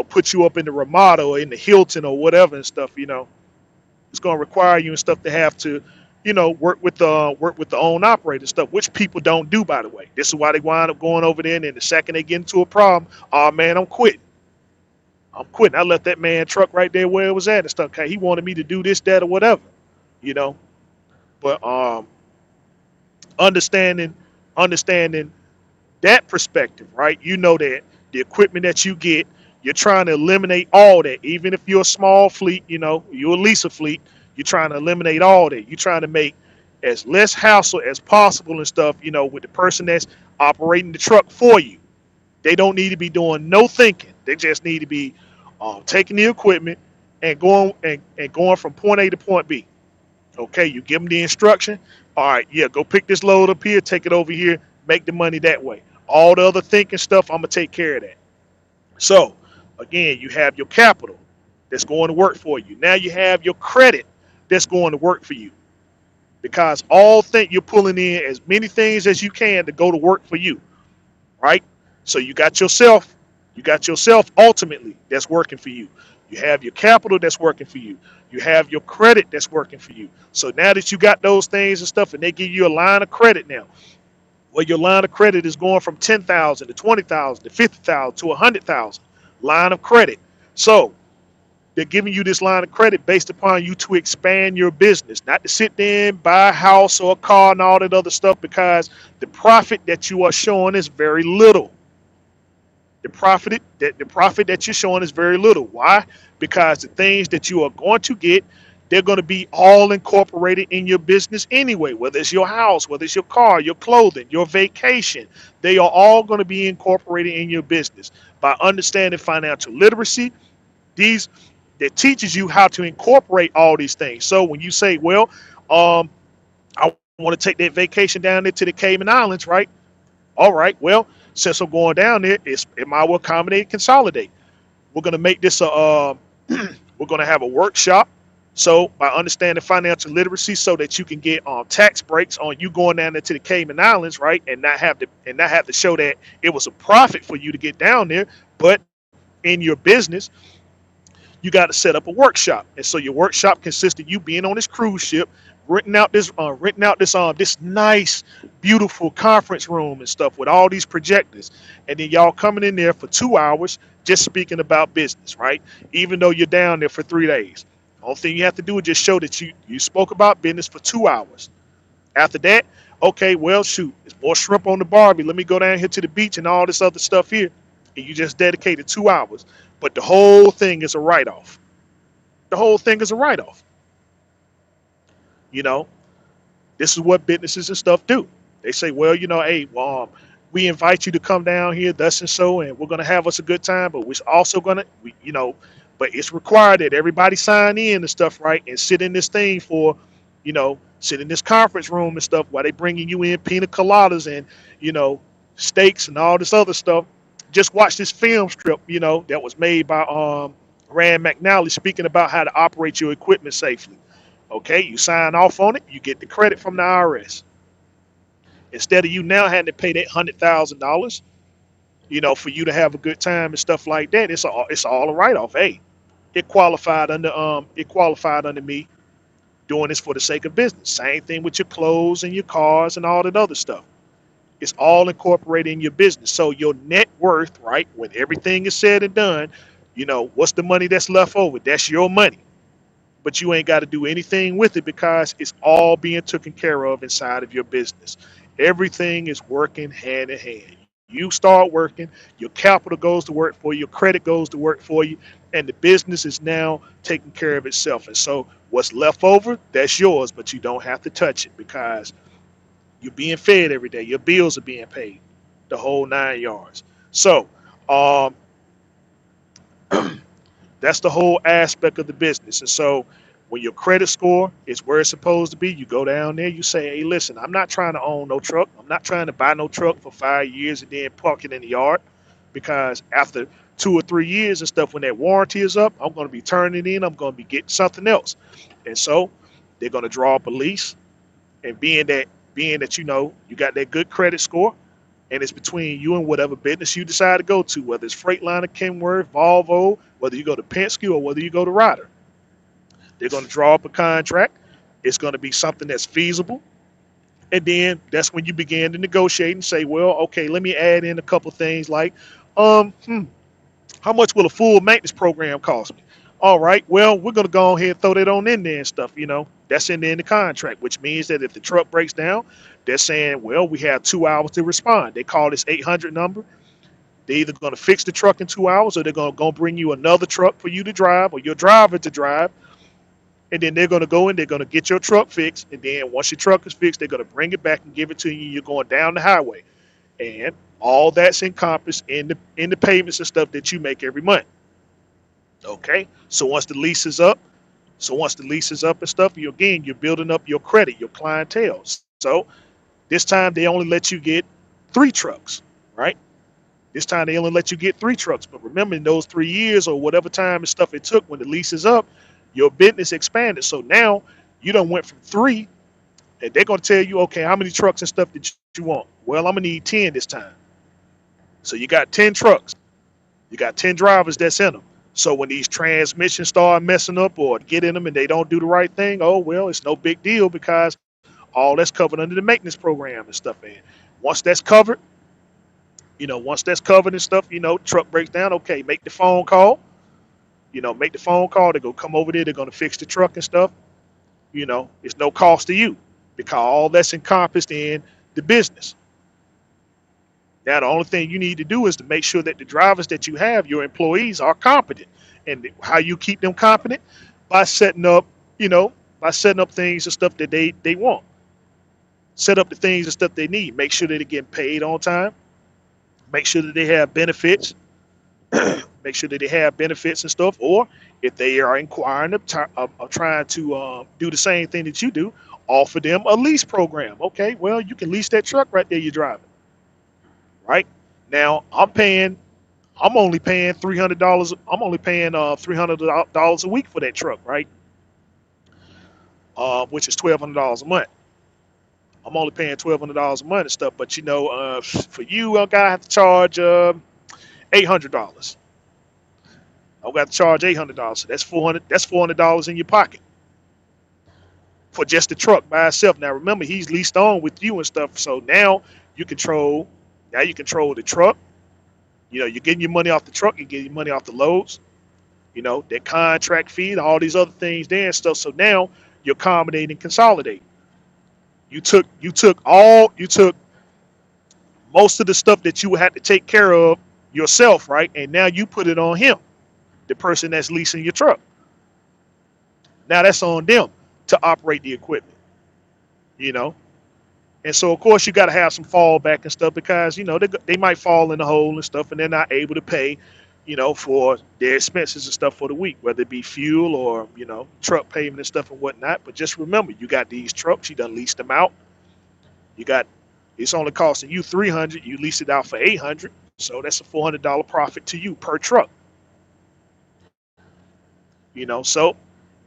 put you up in the Ramada or in the Hilton or whatever and stuff. It's gonna require you and stuff to have to, work with the own operator stuff, which people don't do, by the way. This is why they wind up going over there, and then the second they get into a problem, oh man, I'm quitting. I'm quitting. I left that man truck right there where it was at and stuff. Okay, he wanted me to do this, that, or whatever, you know. But understanding, understanding that perspective, right? You know that the equipment that you get, you're trying to eliminate all that. Even if you're a small fleet, you're a lease a fleet, you're trying to eliminate all that. You're trying to make as less hassle as possible and stuff, with the person that's operating the truck for you. They don't need to be doing no thinking. They just need to be taking the equipment and going from point A to point B. Okay, you give them the instruction. All right, yeah, go pick this load up here, take it over here, make the money that way. All the other thinking stuff, I'm gonna take care of that. So, again, you have your capital that's going to work for you. Now you have your credit that's going to work for you because all think you're pulling in as many things as you can to go to work for you, right? So you got yourself ultimately that's working for you. You have your capital that's working for you. You have your credit that's working for you. So now that you got those things and stuff, and they give you a line of credit now, where your line of credit is going from 10,000 to 20,000 to 50,000 to 100,000 line of credit. So they're giving you this line of credit based upon you to expand your business, not to sit there and buy a house or a car and all that other stuff because the profit that you are showing is very little. The profit that you're showing is very little. Why? Because the things that you are going to get, they're going to be all incorporated in your business anyway. Whether it's your house, whether it's your car, your clothing, your vacation, they are all going to be incorporated in your business. By understanding financial literacy, these that teaches you how to incorporate all these things. So when you say, well, I want to take that vacation down there to the Cayman Islands, right? All right, well, since I'm going down there, it might well accommodate and consolidate. We're going to make this we're going to have a workshop. So by understanding financial literacy, so that you can get tax breaks on you going down there to the Cayman Islands, right, and not have to show that it was a profit for you to get down there, but in your business, you got to set up a workshop. And so your workshop consists of you being on this cruise ship, renting out this nice, beautiful conference room and stuff with all these projectors, and then y'all coming in there for 2 hours just speaking about business, right? Even though you're down there for 3 days, the only thing you have to do is just show that you spoke about business for 2 hours. After that, okay, well, shoot, it's more shrimp on the barbie. Let me go down here to the beach and all this other stuff here, and you just dedicated 2 hours. But the whole thing is a write-off. The whole thing is a write-off. You know, this is what businesses and stuff do. They say, well, hey, we invite you to come down here, thus and so, and we're gonna have us a good time. But we're also but it's required that everybody sign in and stuff, right, and sit in this thing for, sit in this conference room and stuff while they bringing you in pina coladas and you know steaks and all this other stuff. Just watch this film strip, that was made by Rand McNally speaking about how to operate your equipment safely. Okay, you sign off on it, you get the credit from the IRS. Instead of you now having to pay that $100,000, for you to have a good time and stuff like that, it's all a write off. Hey, it qualified under me doing this for the sake of business. Same thing with your clothes and your cars and all that other stuff. It's all incorporated in your business. So your net worth, right, when everything is said and done, what's the money that's left over? That's your money. But you ain't got to do anything with it because it's all being taken care of inside of your business. Everything is working hand in hand. You start working, your capital goes to work for you, your credit goes to work for you, and the business is now taking care of itself. And so what's left over, that's yours, but you don't have to touch it because you're being fed every day. Your bills are being paid, the whole 9 yards. So um, that's the whole aspect of the business. And so when your credit score is where it's supposed to be, you go down there, you say, hey, listen, I'm not trying to own no truck. I'm not trying to buy no truck for 5 years and then park it in the yard because after 2 or 3 years and stuff, when that warranty is up, I'm going to be turning it in. I'm going to be getting something else. And so they're going to draw up a lease. And being that being that you got that good credit score, and it's between you and whatever business you decide to go to, whether it's Freightliner, Kenworth, Volvo, whether you go to Penske or whether you go to Ryder. They're going to draw up a contract. It's going to be something that's feasible. And then that's when you begin to negotiate and say, well, okay, let me add in a couple of things like, um, hmm, how much will a full maintenance program cost me? All right, well, we're going to go ahead and throw that on in there and stuff, That's in there in the contract, which means that if the truck breaks down, they're saying, well, we have 2 hours to respond. They call this 800 number. They're either going to fix the truck in 2 hours or they're going to bring you another truck for you to drive or your driver to drive. And then they're going to go in, they're going to get your truck fixed. And then once your truck is fixed, they're going to bring it back and give it to you. You're going down the highway. And all that's encompassed in the payments and stuff that you make every month. Okay. So once the lease is up and stuff, you're building up your credit, your clientele. So this time they only let you get 3 trucks, right? This time they only let you get 3 trucks. But remember, in those 3 years or whatever time and stuff it took when the lease is up, your business expanded. So now you done went from 3, and they're gonna tell you, okay, how many trucks and stuff did you want? Well, I'm gonna need 10 this time. So you got 10 trucks. You got 10 drivers that's in them. So when these transmissions start messing up or get in them and they don't do the right thing, oh well, it's no big deal because all that's covered under the maintenance program and stuff. And once that's covered, and stuff, truck breaks down, okay, make the phone call. Make the phone call. They're gonna come over there. They're gonna fix the truck and stuff. It's no cost to you because all that's encompassed in the business. Now, the only thing you need to do is to make sure that the drivers that you have, your employees, are competent. And how you keep them competent? By setting up, things and stuff that they want. Set up the things and stuff they need. Make sure that they're getting paid on time. Make sure that they have benefits. Make sure that they have benefits and stuff. Or if they are inquiring of trying to do the same thing that you do, offer them a lease program. Okay, well, you can lease that truck right there you're driving. Right now, I'm only paying $300. I'm only paying $300 a week for that truck, right? Which is $1,200 a month. I'm only paying $1,200 a month and stuff. But for you, I gotta have to charge $800. I got to charge $800. So that's 400. That's $400 in your pocket for just the truck by itself. Now remember, he's leased on with you and stuff. So now you control. Now you control the truck. You're getting your money off the truck. You're getting your money off the loads. That contract fee, all these other things there and stuff. So now you're accommodating and consolidating. You took most of the stuff that you would have to take care of yourself, right? And now you put it on him, the person that's leasing your truck. Now that's on them to operate the equipment, you know. And so of course you got to have some fallback and stuff because they might fall in the hole and stuff, and they're not able to pay, for their expenses and stuff for the week, whether it be fuel or truck payment and stuff and whatnot. But just remember, you got these trucks, you done leased them out. You got It's only costing you 300. You lease it out for 800, so that's a $400 profit to you per truck. So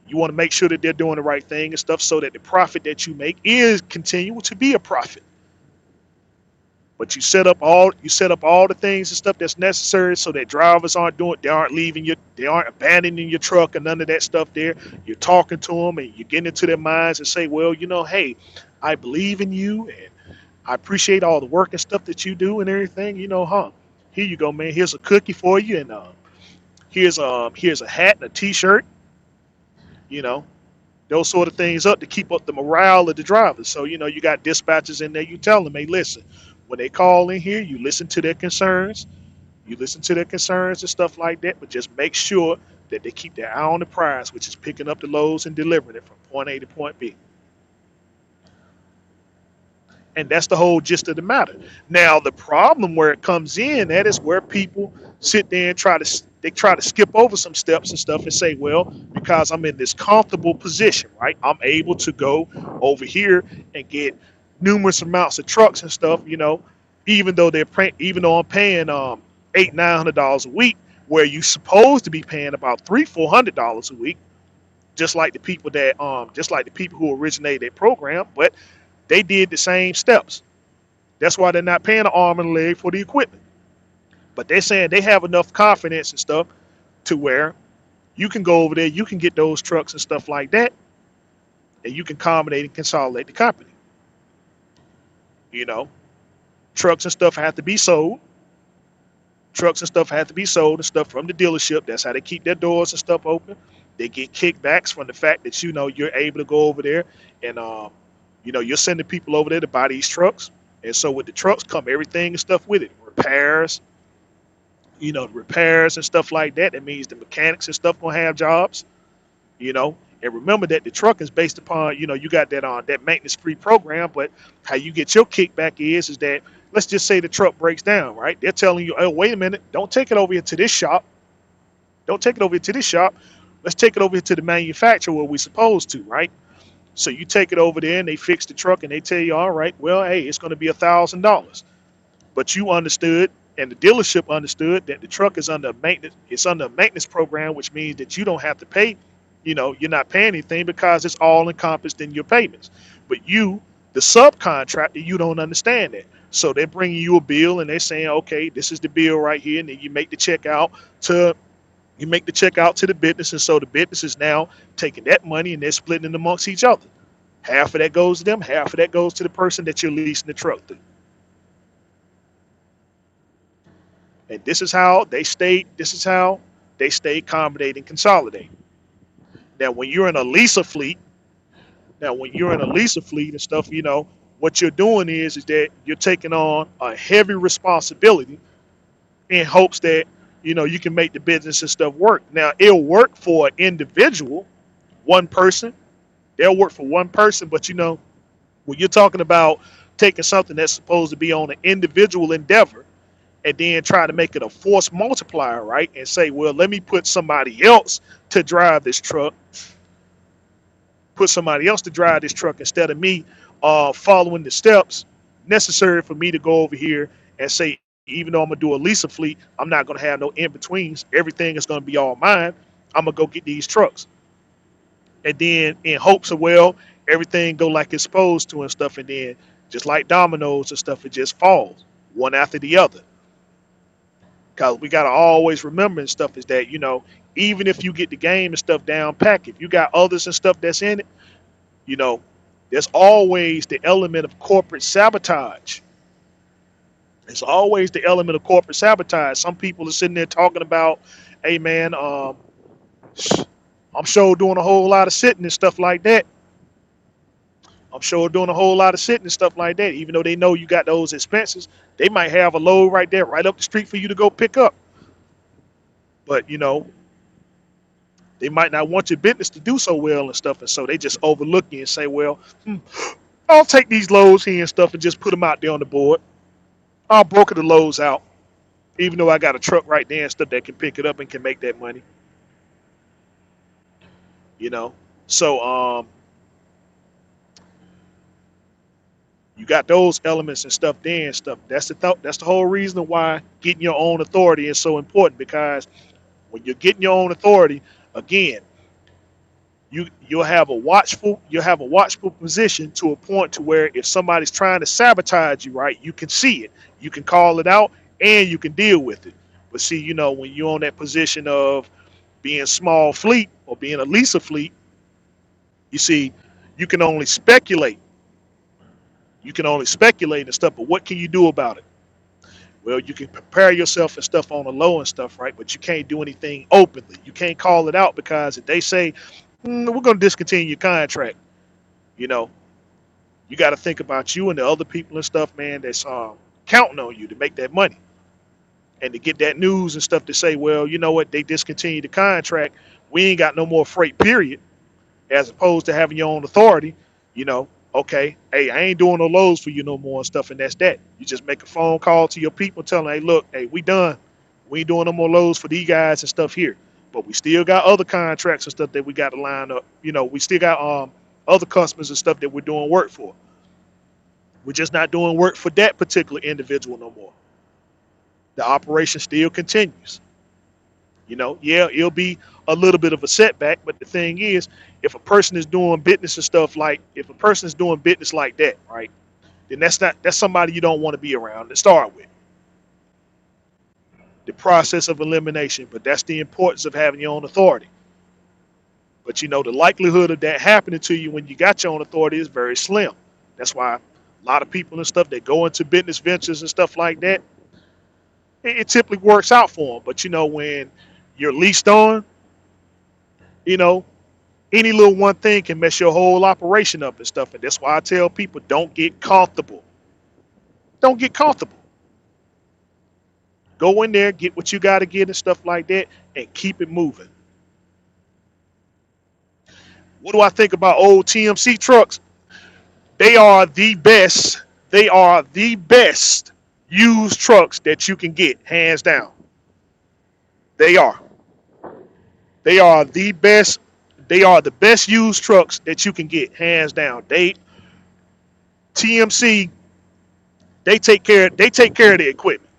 you want to make sure that they're doing the right thing and stuff, so that the profit that you make is continual to be a profit. But you set up all the things and stuff that's necessary so that drivers they aren't abandoning your truck and none of that stuff there. You're talking to them and you're getting into their minds and say, well, hey, I believe in you and I appreciate all the work and stuff that you do and everything. Here you go, man. Here's a cookie for you, and here's a hat and a T-shirt. You know, those sort of things up to keep up the morale of the drivers. So you got dispatchers in there. You tell them, hey, listen, when they call in here, you listen to their concerns. You listen to their concerns and stuff like that, but just make sure that they keep their eye on the prize, which is picking up the loads and delivering it from point A to point B. And that's the whole gist of the matter. Now, the problem where it comes in, that is where people sit there and try to skip over some steps and stuff and say, well, because I'm in this comfortable position, right? I'm able to go over here and get numerous amounts of trucks and stuff, even though I'm paying $800-900 a week, where you supposed to be paying about $300-400 a week, just like the people who originated that program. But They did the same steps. That's why they're not paying an arm and a leg for the equipment. But they're saying they have enough confidence and stuff to where you can go over there, you can get those trucks and stuff like that, and you can accommodate and consolidate the company. You know, trucks and stuff have to be sold. Trucks and stuff have to be sold and stuff from the dealership. That's how they keep their doors and stuff open. They get kickbacks from the fact that you're able to go over there and you're sending people over there to buy these trucks. And so with the trucks come everything and stuff with it, repairs, repairs and stuff like that. That means the mechanics and stuff gonna have jobs. you know. And remember that the truck is based upon, you got that on that maintenance free program, but how you get your kickback is that let's just say the truck breaks down, right? They're telling you, oh, wait a minute, don't take it over here to this shop. Don't take it over here to this shop. Let's take it over here to the manufacturer where we're supposed to, right? So you take it over there and they fix the truck and they tell you, all right, well, hey, it's going to be $1,000. But you understood and the dealership understood that the truck is under maintenance. It's under a maintenance program, which means that you don't have to pay. You're not paying anything because it's all encompassed in your payments. But you, the subcontractor, you don't understand that. So they're bringing you a bill and they're saying, okay, this is the bill right here, and then you make the check out to the business, and so the business is now taking that money and they're splitting it amongst each other. Half of that goes to them, half of that goes to the person that you're leasing the truck to. And this is how they stay. This is how they stay accommodating, consolidating. Now, when you're in a leaser fleet, and stuff, what you're doing is that you're taking on a heavy responsibility in hopes that you can make the business and stuff work. Now, it'll work for an individual, one person. They'll work for one person, but when you're talking about taking something that's supposed to be on an individual endeavor and then try to make it a force multiplier, right? And say, well, let me put somebody else to drive this truck, instead of me following the steps necessary for me to go over here and say, even though I'm gonna do a lease of fleet, I'm not gonna have no in betweens. Everything is gonna be all mine. I'm gonna go get these trucks, and then in hopes of, well, everything go like it's supposed to and stuff, and then just like dominoes and stuff, it just falls one after the other. Because we gotta always remember and stuff is that even if you get the game and stuff down pack, if you got others and stuff that's in it, you know, there's always the element of corporate sabotage. There's always the element of corporate sabotage. Some people are sitting there talking about, hey man, I'm sure doing a whole lot of sitting and stuff like that. I'm sure doing a whole lot of sitting and stuff like that. Even though they know you got those expenses, they might have a load right there, right up the street for you to go pick up. But they might not want your business to do so well and stuff, and so they just overlook you and say, well, I'll take these loads here and stuff and just put them out there on the board. I'll broker the loads out, even though I got a truck right there and stuff that can pick it up and can make that money. You know, so you got those elements and stuff there and stuff. That's the whole reason why getting your own authority is so important, because when you're getting your own authority, again, you'll have a watchful position to a point to where if somebody's trying to sabotage you, right, you can see it, you can call it out, and you can deal with it. But see, when you're on that position of being small fleet or being a leaser fleet, you see, you can only speculate. You can only speculate and stuff, but what can you do about it? Well, you can prepare yourself and stuff on the low and stuff, right? But you can't do anything openly. You can't call it out, because if they say, we're going to discontinue your contract, you know, you got to think about you and the other people and stuff, man, that's counting on you to make that money and to get that news and stuff to say, well, you know what, they discontinued the contract. We ain't got no more freight, period, as opposed to having your own authority, okay, hey, I ain't doing no loads for you no more and stuff, and that's that. You just make a phone call to your people, tell them, hey, look, hey, we done. We ain't doing no more loads for these guys and stuff here. But we still got other contracts and stuff that we got to line up. We still got other customers and stuff that we're doing work for. We're just not doing work for that particular individual no more. The operation still continues. Yeah, it'll be a little bit of a setback, but the thing is, if a person is doing business and stuff like, if a person is doing business like that, right, then that's somebody you don't want to be around to start with. The process of elimination, but that's the importance of having your own authority. But the likelihood of that happening to you when you got your own authority is very slim. That's why a lot of people and stuff that go into business ventures and stuff like that, it typically works out for them. But when you're leased on, you know, any little one thing can mess your whole operation up and stuff. And that's why I tell people, don't get comfortable. Don't get comfortable. Go in there, get what you got to get and stuff like that, and keep it moving. What do I think about old TMC trucks? They are the best. They are the best used trucks that you can get, hands down. They are. They are the best. They are the best used trucks that you can get, hands down. TMC. They take care. They take care of the equipment.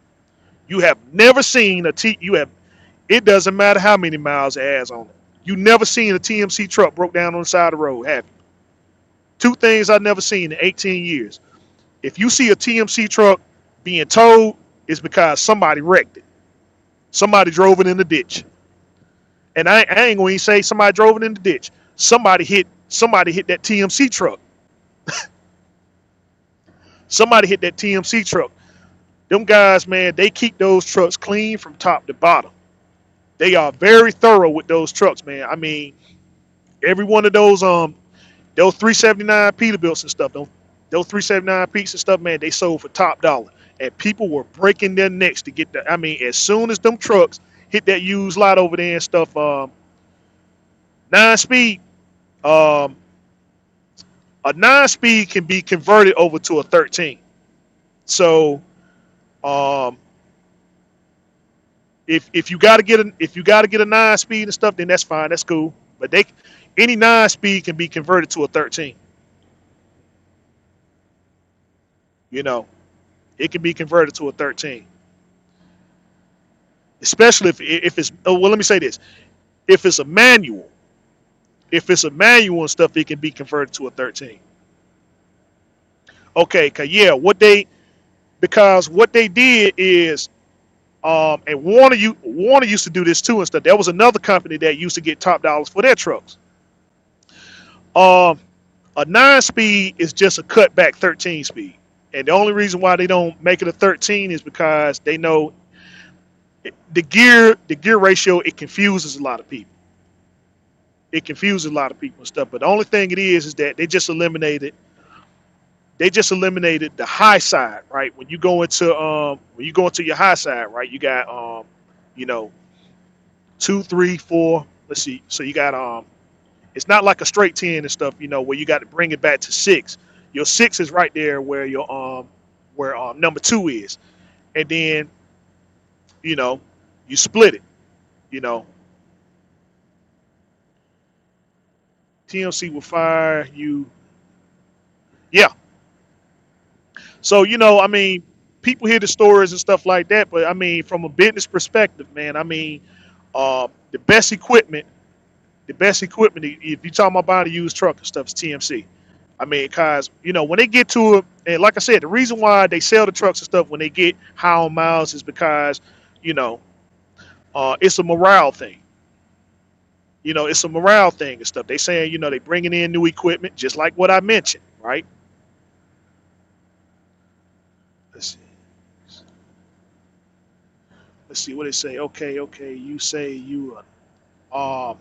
You have never seen a T. You have. It doesn't matter how many miles it has on it. You never seen a TMC truck broke down on the side of the road, have you? Two things I've never seen in 18 years. If you see a TMC truck being towed, it's because somebody wrecked it. Somebody drove it in the ditch. And I ain't going to say somebody drove it in the ditch. Somebody hit that TMC truck. Somebody hit that TMC truck. Them guys, man, they keep those trucks clean from top to bottom. They are very thorough with those trucks, man. I mean, every one of those 379 Peterbilts and stuff, those 379 Pete's and stuff, man, they sold for top dollar. And people were breaking their necks to get that. I mean, as soon as them trucks hit that used lot over there and stuff, 9 speed, um, a 9 speed can be converted over to a 13. So, um, if you got to get a 9 speed and stuff, then that's fine, that's cool. But any 9 speed can be converted to a 13. You know, it can be converted to a 13. Especially if it's, oh, well, let me say this: if it's a manual, and stuff, it can be converted to a 13. Okay, cause yeah, because what they did is, and Warner used to do this too and stuff. There was another company that used to get top dollars for their trucks. Um, a 9 speed is just a cutback 13 speed, and the only reason why they don't make it a 13 is because they know the gear ratio, it confuses a lot of people. It confuses a lot of people and stuff. But the only thing it is that they just eliminated the high side, right? When you go into your high side, right, you got you know, 2, 3, 4. Let's see. So you got it's not like a straight 10 and stuff, where you got to bring it back to 6. Your 6 is right there where your where number 2 is. And then, you know, you split it, you know. TMC will fire you. Yeah. So, I mean, people hear the stories and stuff like that, but I mean, from a business perspective, man, I mean, the best equipment, if you're talking about buying a used truck and stuff, is TMC. I mean, because, when they get to it, and like I said, the reason why they sell the trucks and stuff when they get high on miles is because, you know, it's a morale thing. It's a morale thing and stuff. They saying, they bringing in new equipment, just like what I mentioned, right? Let's see. Let's see what they say. Okay. You say you, hold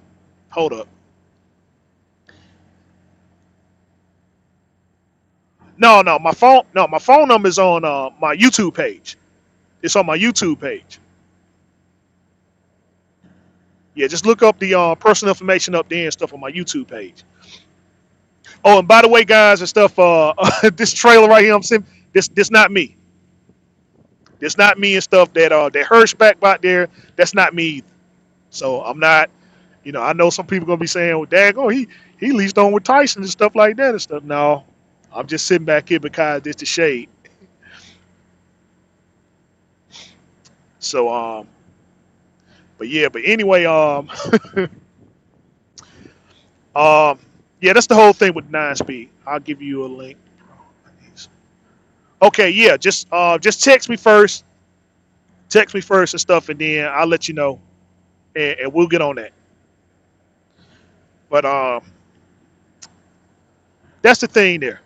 up. No, my phone number is on my YouTube page. It's on my YouTube page. Yeah, just look up the personal information up there and stuff on my YouTube page. Oh, and by the way, guys and stuff, this trailer right here, I'm saying this not me. This not me and stuff that Hirschback back there. That's not me either. So I'm not. I know some people gonna be saying, "Well, Dag, oh, he leased on with Tyson and stuff like that and stuff." No, I'm just sitting back here because it's the shade. So but anyway, um, yeah, that's the whole thing with 9 speed. I'll give you a link. Okay, yeah, just text me first and stuff, and then I'll let you know, and we'll get on that. But that's the thing there.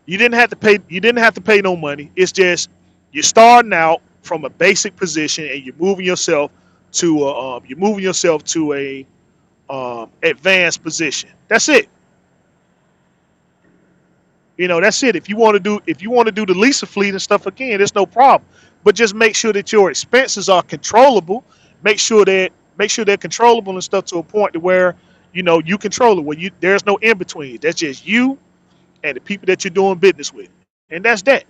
You didn't have to pay. You didn't have to pay no money. It's just you're starting out from a basic position, and you're moving yourself to a advanced position. That's it. That's it. If you want to do the Lisa fleet and stuff again, there's no problem. But just make sure that your expenses are controllable. Make sure they're controllable and stuff to a point to where you control it. Where there's no in between. That's just you and the people that you're doing business with, and that's that.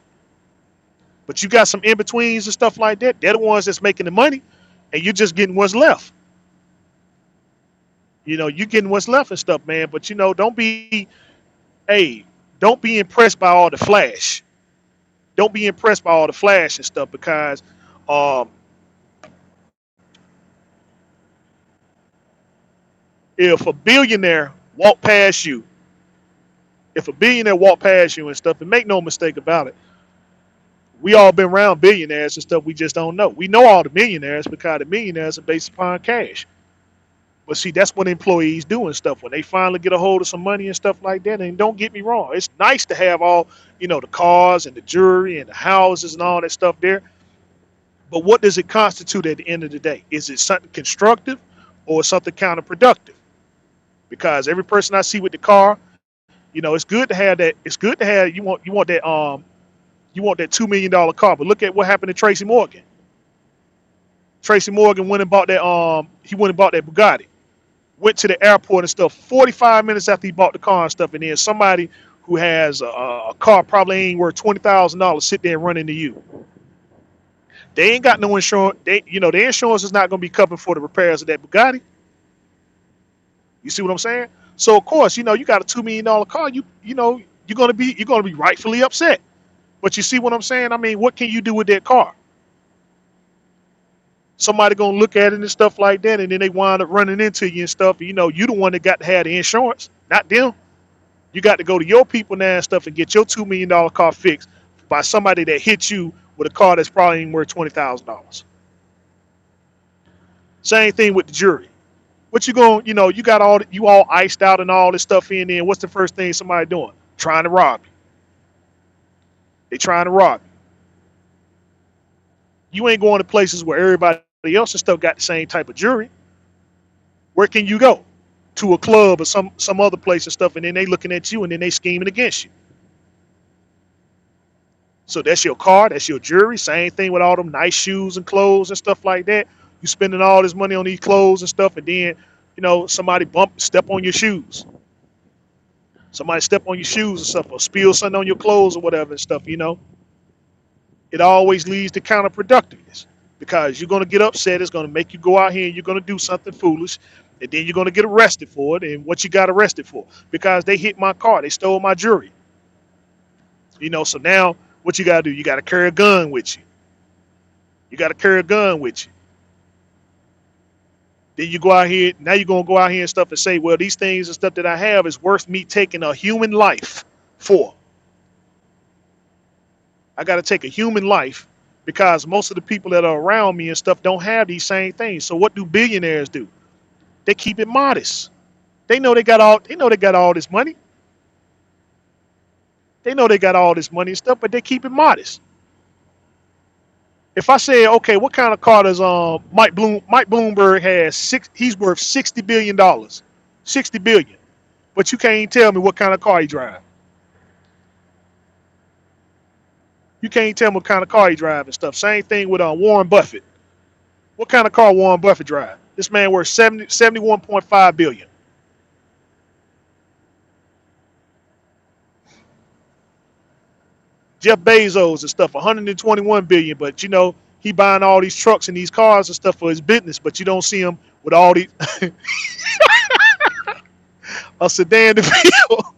But you got some in betweens and stuff like that. They're the ones that's making the money, and you're just getting what's left. You getting what's left and stuff, man. But hey, don't be impressed by all the flash. Don't be impressed by all the flash and stuff because um, if a billionaire walk past you, if a billionaire walk past you and stuff, and make no mistake about it, we all been around billionaires and stuff. We just don't know. We know all the millionaires because the millionaires are based upon cash. But see, that's what employees do and stuff. When they finally get a hold of some money and stuff like that, and don't get me wrong, it's nice to have all, the cars and the jewelry and the houses and all that stuff there. But what does it constitute at the end of the day? Is it something constructive or something counterproductive? Because every person I see with the car, it's good to have that. It's good to have you want that $2 million car. But look at what happened to Tracy Morgan. Tracy Morgan went and bought that he went and bought that Bugatti. Went to the airport and stuff 45 minutes after he bought the car and stuff, and then somebody who has a car probably ain't worth $20,000 sit there and run into you. They ain't got no insurance. The insurance is not going to be covering for the repairs of that Bugatti. You see what I'm saying? So of course, you got a $2 million car. You're gonna be rightfully upset. But you see what I'm saying? I mean, what can you do with that car? Somebody gonna look at it and stuff like that, and then they wind up running into you and stuff. You the one that got to have the insurance, not them. You got to go to your people now and stuff and get your $2 million car fixed by somebody that hit you with a car that's probably worth $20,000. Same thing with the jury. What you going? You got you all iced out and all this stuff in there. And what's the first thing somebody doing? Trying to rob you. They trying to rob you. You ain't going to places where everybody else and stuff got the same type of jury. Where can you go? To a club or some other place and stuff, and then they looking at you and then they scheming against you. So that's your car, that's your jewelry. Same thing with all them nice shoes and clothes and stuff like that. You spending all this money on these clothes and stuff, and then somebody step on your shoes. Somebody step on your shoes and stuff, or spill something on your clothes or whatever and stuff. It always leads to counterproductiveness because you're going to get upset. It's going to make you go out here and you're going to do something foolish, and then you're going to get arrested for it. And what you got arrested for? Because they hit my car, they stole my jewelry. So now what you got to do? You got to carry a gun with you. You got to carry a gun with you. Then you go out here. Now you're gonna go out here and stuff and say, well, these things and stuff that I have is worth me taking a human life for. I got to take a human life because most of the people that are around me and stuff don't have these same things. So what do billionaires do? They keep it modest. They know they got all. They know they got all this money. They know they got all this money and stuff, but they keep it modest. If I say, okay, what kind of car does Mike Bloomberg has? He's worth $60 billion, 60 billion. But you can't tell me what kind of car he drives. You can't tell me what kind of car he drives and stuff. Same thing with Warren Buffett. What kind of car Warren Buffett drives? This man worth 71.5 billion. Jeff Bezos and stuff, 121 billion. But he buying all these trucks and these cars and stuff for his business. But you don't see him with all these a sedan DeVille.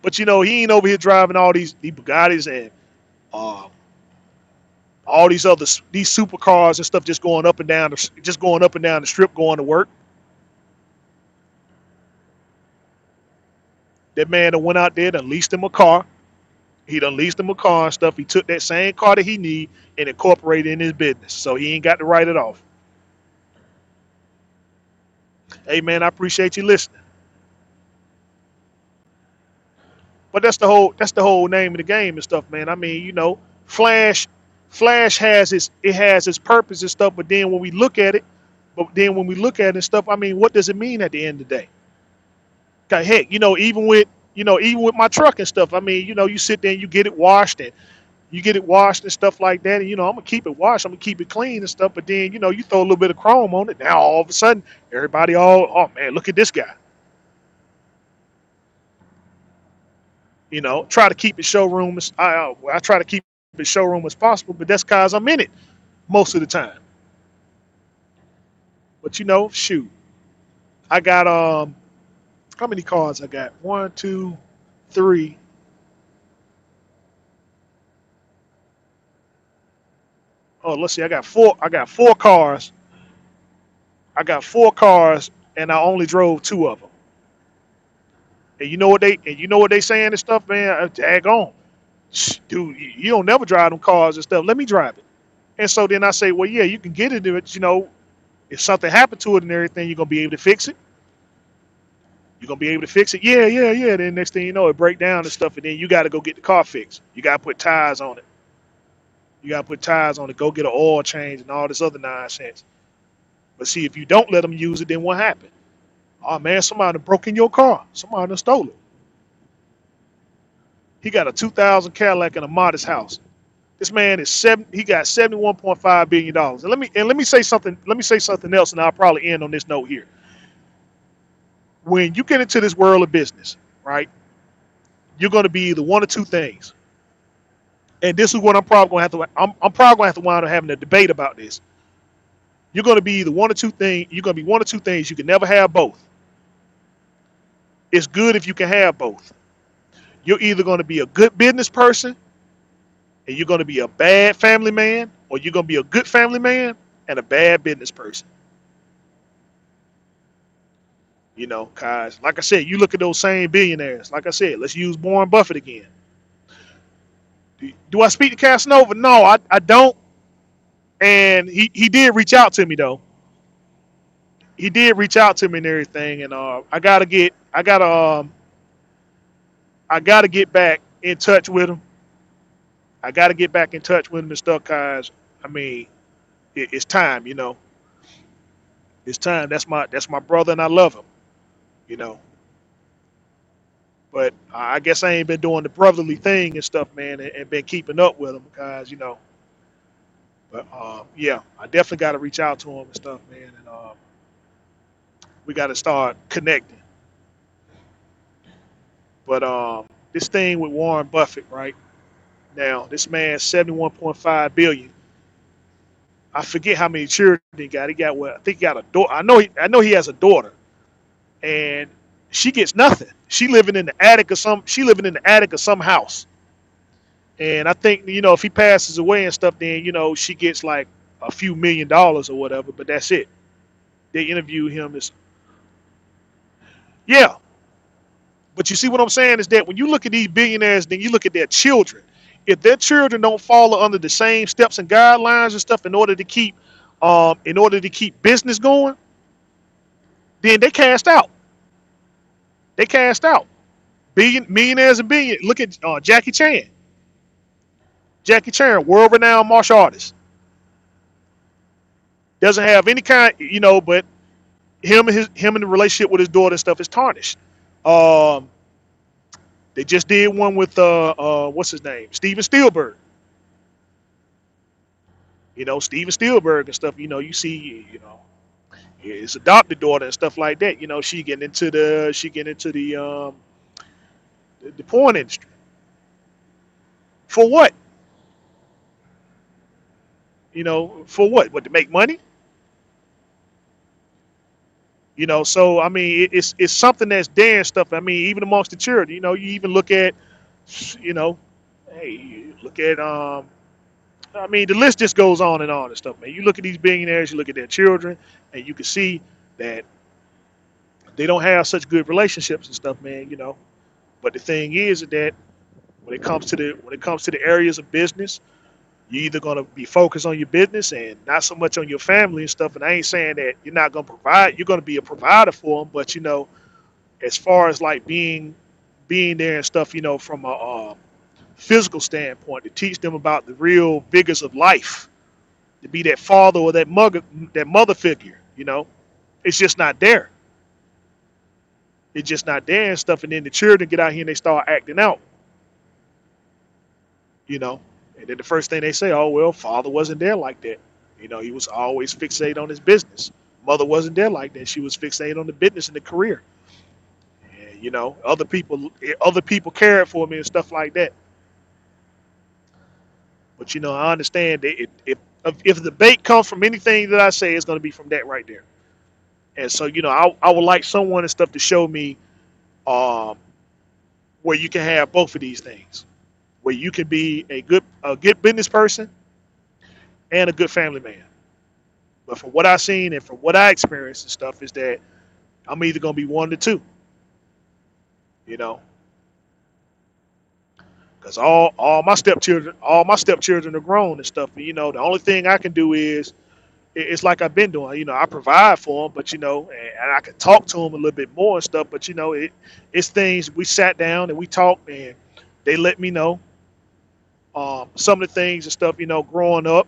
But he ain't over here driving all these Bugattis and uh, All these supercars and stuff just going up and down just going up and down the strip going to work. That man that went out there and leased him a car. He done leased him a car and stuff. He took that same car that he need and incorporated in his business. So he ain't got to write it off. Hey man, I appreciate you listening. But that's the whole name of the game and stuff, man. I mean, Flash Flash has its purpose and stuff, but then when we look at it, and stuff, I mean, what does it mean at the end of the day? 'Cause heck, even with my truck and stuff, I mean, you sit there and you get it washed and stuff like that, and I'm gonna keep it washed, I'm gonna keep it clean and stuff, but then you throw a little bit of chrome on it, now all of a sudden everybody oh man, look at this guy. Try to keep it showroom I try to keep it showroom as possible, but that's cause I'm in it most of the time. But shoot, I got how many cars I got? One, two, three. Oh, let's see. I got four. I got four cars. I got four cars, and I only drove two of them. And you know what they saying and stuff, man. Tag on, dude. You don't never drive them cars and stuff. Let me drive it. And so then I say, well, yeah, you can get into it. If something happened to it and everything, you're gonna be able to fix it. You're gonna be able to fix it. Yeah, yeah, yeah. Then next thing you know, it break down and stuff, and then you got to go get the car fixed. You got to put tires on it. You got to put tires on it. Go get an oil change and all this other nonsense. But see, if you don't let them use it, then what happened? Oh man, somebody broke in your car. Somebody done stole it. He got a 2000 Cadillac in a modest house. This man is seven. He got $71.5 billion. And let me say something. Let me say something else, and I'll probably end on this note here. When you get into this world of business, right, you're going to be either one or two things. And this is what I'm probably going to have to. I'm probably going to have to wind up having a debate about this. You're going to be either one or two things. You're going to be one or two things. You can never have both. It's good if you can have both. You're either going to be a good business person and you're going to be a bad family man, or you're going to be a good family man and a bad business person. Cause like I said, you look at those same billionaires. Like I said, let's use Warren Buffett again. Do I speak to Casanova? No, I don't. And he did reach out to me though. He did reach out to me and everything, and I gotta get back in touch with him. I gotta get back in touch with him and stuff, cause I mean, it's time. It's time. That's my brother, and I love him. You know, but I guess I ain't been doing the brotherly thing and stuff, man, and been keeping up with him, guys. But yeah, I definitely got to reach out to him and stuff, man, and we got to start connecting. But this thing with Warren Buffett, right now, this man's 71.5 billion. I forget how many children he got. He got what? I think he got a daughter. I know he has a daughter, and she gets nothing. She living in the attic of some. She living in the attic of some house. And I think if he passes away and stuff, then she gets like a few $1 million or whatever. But that's it. They interview him as yeah. But you see what I'm saying is that when you look at these billionaires, then you look at their children. If their children don't follow under the same steps and guidelines and stuff in order to keep business going, then they cast out. They cast out. Millionaires and billion. Look at Jackie Chan. Jackie Chan, world-renowned martial artist, doesn't have any but him and the relationship with his daughter and stuff is tarnished. Um, they just did one with what's his name, Steven Spielberg. Steven Spielberg and stuff. You see, his adopted daughter and stuff like that. She getting into the porn industry. For what? For what? What, to make money? So I mean, it's something that's there and stuff. I mean, even amongst the children, you even look at, hey, you look at I mean, the list just goes on and stuff, man. You look at these billionaires, you look at their children, and you can see that they don't have such good relationships and stuff, man. But the thing is that when it comes to the areas of business, you're either gonna be focused on your business and not so much on your family and stuff. And I ain't saying that you're not gonna provide. You're gonna be a provider for them, but as far as like being there and stuff, from a physical standpoint, to teach them about the real vigors of life, to be that father or that mother figure. It's just not there. It's just not there and stuff. And then the children get out here and they start acting out. you know. And then the first thing they say, oh well, father wasn't there like that. He was always fixated on his business. Mother wasn't there like that. She was fixated on the business and the career. And other people cared for me and stuff like that. But I understand that if the bait comes from anything that I say, it's going to be from that right there. And so I would like someone and stuff to show me um, where you can have both of these things, where you can be a good business person and a good family man. But from what I've seen and from what I experienced and stuff is that I'm either gonna be one or two, you know, because all my stepchildren are grown and stuff. And, the only thing I can do is it's like I've been doing. I provide for them, but and I can talk to them a little bit more and stuff. But it's things we sat down and we talked, and they let me know some of the things and stuff. Growing up,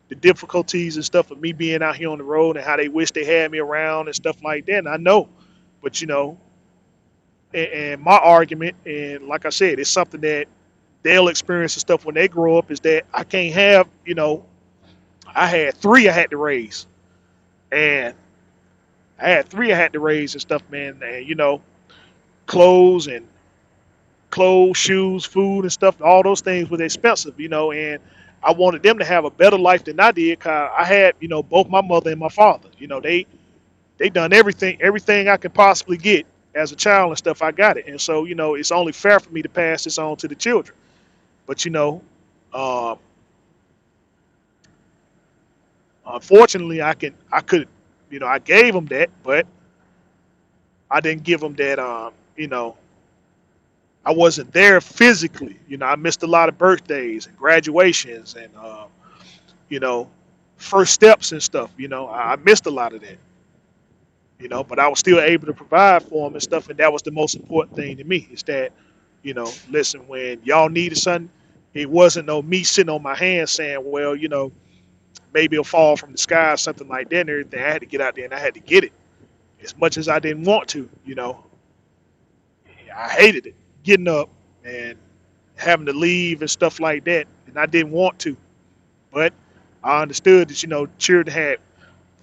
the difficulties and stuff of me being out here on the road and how they wish they had me around and stuff like that. And I know, but and my argument, and like I said, it's something that they'll experience and stuff when they grow up, is that I can't have, I had three I had to raise, and and stuff, man, and clothes and clothes, shoes, food, and stuff. All those things were expensive, and I wanted them to have a better life than I did. Cause I had, both my mother and my father. They done everything I could possibly get as a child and stuff. I got it, and so it's only fair for me to pass this on to the children. But uh, unfortunately, I gave them that, but I didn't give them that. I wasn't there physically. I missed a lot of birthdays and graduations and you know, first steps and stuff. I missed a lot of that. But I was still able to provide for them and stuff, and that was the most important thing to me. Is that, listen, when y'all needed something, it wasn't no me sitting on my hands saying, well, maybe it'll fall from the sky or something like that and everything. I had to get out there and I had to get it. As much as I didn't want to, I hated it. Getting up and having to leave and stuff like that. And I didn't want to. But I understood that, children had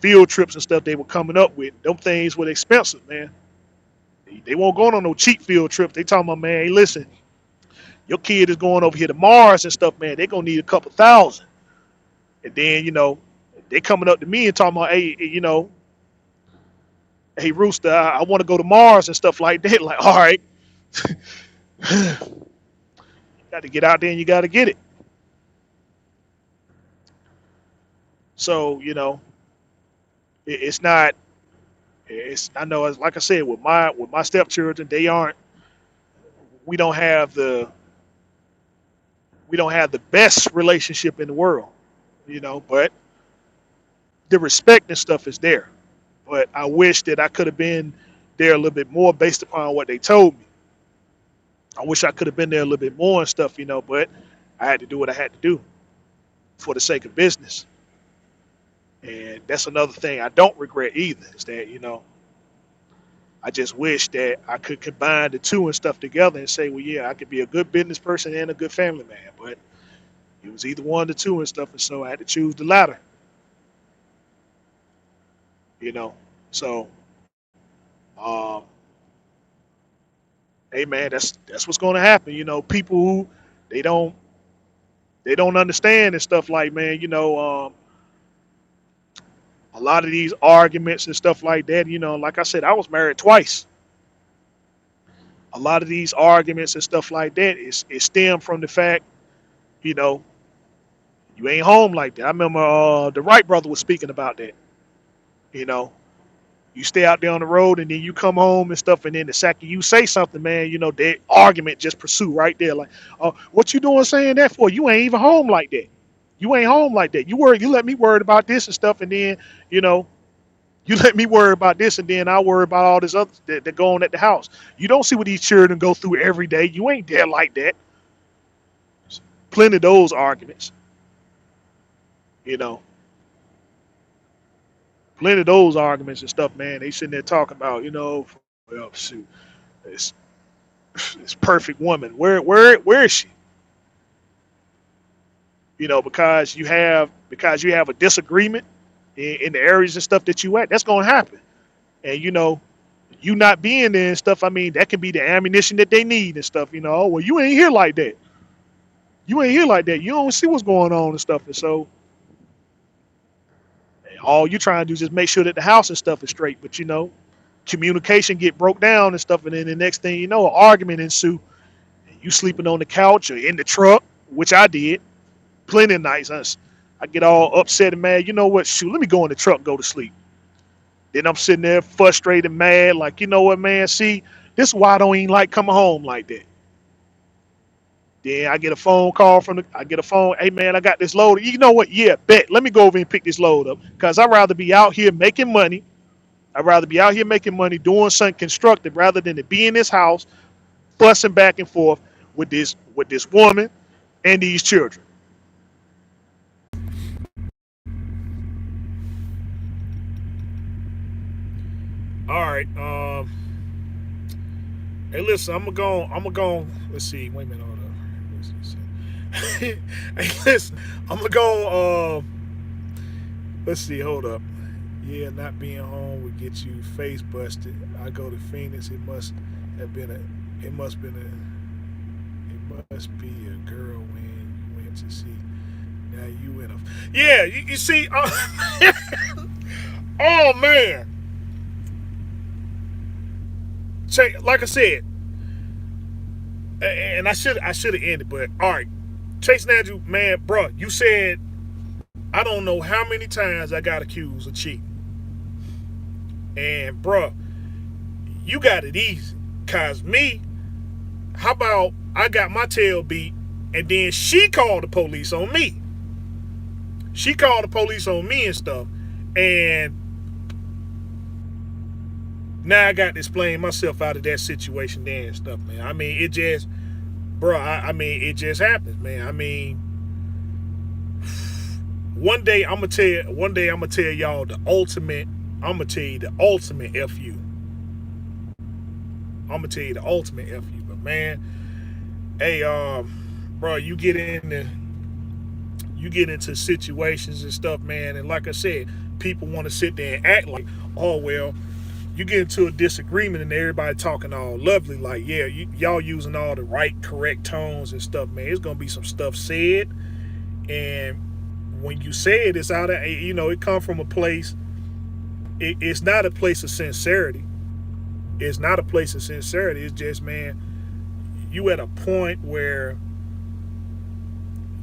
field trips and stuff they were coming up with. Them things were expensive, man. They won't go on no cheap field trips. They talking about, man, hey, listen, your kid is going over here to Mars and stuff, man. They're going to need a couple thousand. And then, they coming up to me and talking about, hey, hey, Rooster, I want to go to Mars and stuff like that. Like, all right, you got to get out there and you got to get it. So, it's not. I know, as like I said, with my stepchildren, they aren't. We don't have the best relationship in the world, but the respect and stuff is there. But I wish that I could have been there a little bit more based upon what they told me. I wish I could have been there a little bit more and stuff, but I had to do what I had to do for the sake of business. And that's another thing I don't regret either, is that, I just wish that I could combine the two and stuff together and say, well, yeah, I could be a good business person and a good family man. But it was either one or the two and stuff, and so I had to choose the latter, you know. So, um, hey man, that's what's going to happen. People who they don't they don't understand and stuff, like, man, a lot of these arguments and stuff like that. Like I said, I was married twice. A lot of these arguments and stuff like that is it stem from the fact, you know, You ain't home like that. I remember the Wright brother was speaking about that. You know, you stay out there on the road and then you come home and stuff, and then the second you say something, man, you know, the argument just pursue right there. Like, oh, what you doing saying that for? You ain't even home like that. You ain't home like that. You let me worry about this and stuff, and then, you know, you let me worry about this, and then I worry about all this other that go on at the house. You don't see what these children go through every day. You ain't there like that. Plenty of those arguments, you know, plenty of those arguments and stuff, man. They sitting there talking about, you know, well, shoot, it's this perfect woman. Where is she? You know, because you have a disagreement in the areas and stuff that you at. That's gonna happen. And you know, you not being there and stuff. I mean, that can be the ammunition that they need and stuff. You know, oh, well, you ain't here like that. You ain't here like that. You don't see what's going on and stuff. And so, all you trying to do is just make sure that the house and stuff is straight. But you know, communication get broke down and stuff, and then the next thing you know, an argument ensue. You sleeping on the couch or in the truck, which I did plenty of nights. I get all upset and mad. You know what? Shoot, let me go in the truck and go to sleep. Then I'm sitting there frustrated, mad, like, you know what, man? See, this is why I don't even like coming home like that. Then I get a phone call I get a phone, hey man, I got this load. You know what? Yeah, bet. Let me go over and pick this load up. Because I'd rather be out here making money. I'd rather be out here making money doing something constructive rather than to be in this house fussing back and forth with this woman and these children. All right. Hey, listen, I'm gonna go. Let's see. Wait a minute. Hold up. Hey, listen, I'm gonna go. Let's see. Hold up. Yeah, not being home would get you face busted. I go to Phoenix. It must have been a. It must been a. It must be a girl when you went to see. Now you in a. Yeah, you see. Oh man. Check. Like I said, and I should have ended, but all right. Chase Andrew, man, bro, you said I don't know how many times I got accused of cheating, and bro, you got it easy. Cause me, how about I got my tail beat, and then she called the police on me. She called the police on me and stuff, and now I got to explain myself out of that situation there and stuff, man. I mean, it just, bro. I mean, it just happens, man. I mean, one day I'm gonna tell you. One day I'm gonna tell y'all the ultimate. I'm gonna tell you the ultimate fu. I'm gonna tell you the ultimate fu. But man, hey, bro, you get into situations and stuff, man. And like I said, people want to sit there and act like, oh well, you get into a disagreement and everybody talking all lovely, like, yeah, y'all using all the right, correct tones and stuff, man. It's gonna be some stuff said, and when you say it, it's out of, you know, it come from a place. It's not a place of sincerity. It's not a place of sincerity. It's just, man, you at a point where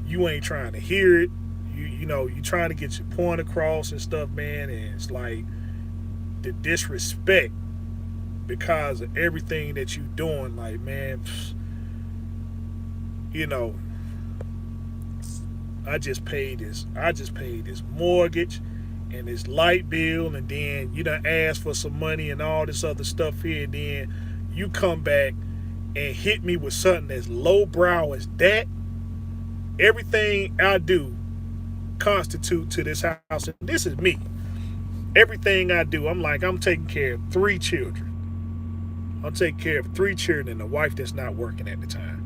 you ain't trying to hear it. You know, you trying to get your point across and stuff, man, and it's like the disrespect because of everything that you doing, like, man, you know, I just paid this mortgage and this light bill, and then you done asked for some money and all this other stuff here, and then you come back and hit me with something as lowbrow as that. Everything I do constitute to this house, and this is me. Everything I do, I'm taking care of 3 children. I'm taking care of 3 children and a wife that's not working at the time.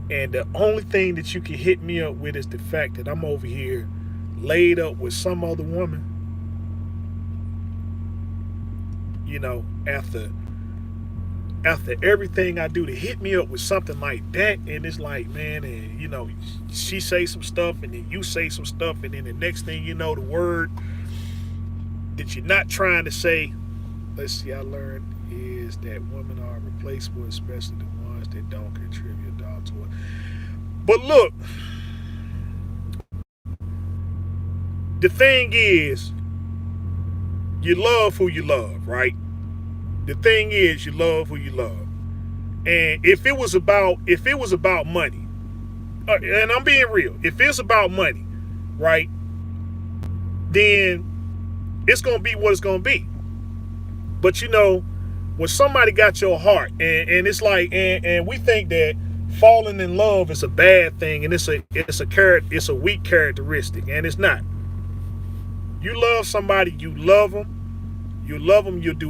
And the only thing that you can hit me up with is the fact that I'm over here laid up with some other woman, you know, after everything I do, to hit me up with something like that. And it's like, man, and you know, she say some stuff and then you say some stuff, and then the next thing you know, the word that you're not trying to say, let's see, I learned is that women are replaceable, especially the ones that don't contribute at all to it. But look, the thing is, you love who you love, right? The thing is, you love who you love. And if it was about money, and I'm being real, if it's about money, right, then it's gonna be what it's gonna be. But you know, when somebody got your heart, and it's like, and we think that falling in love is a bad thing, and it's a weak characteristic, and it's not. You love somebody, you love them, you'll do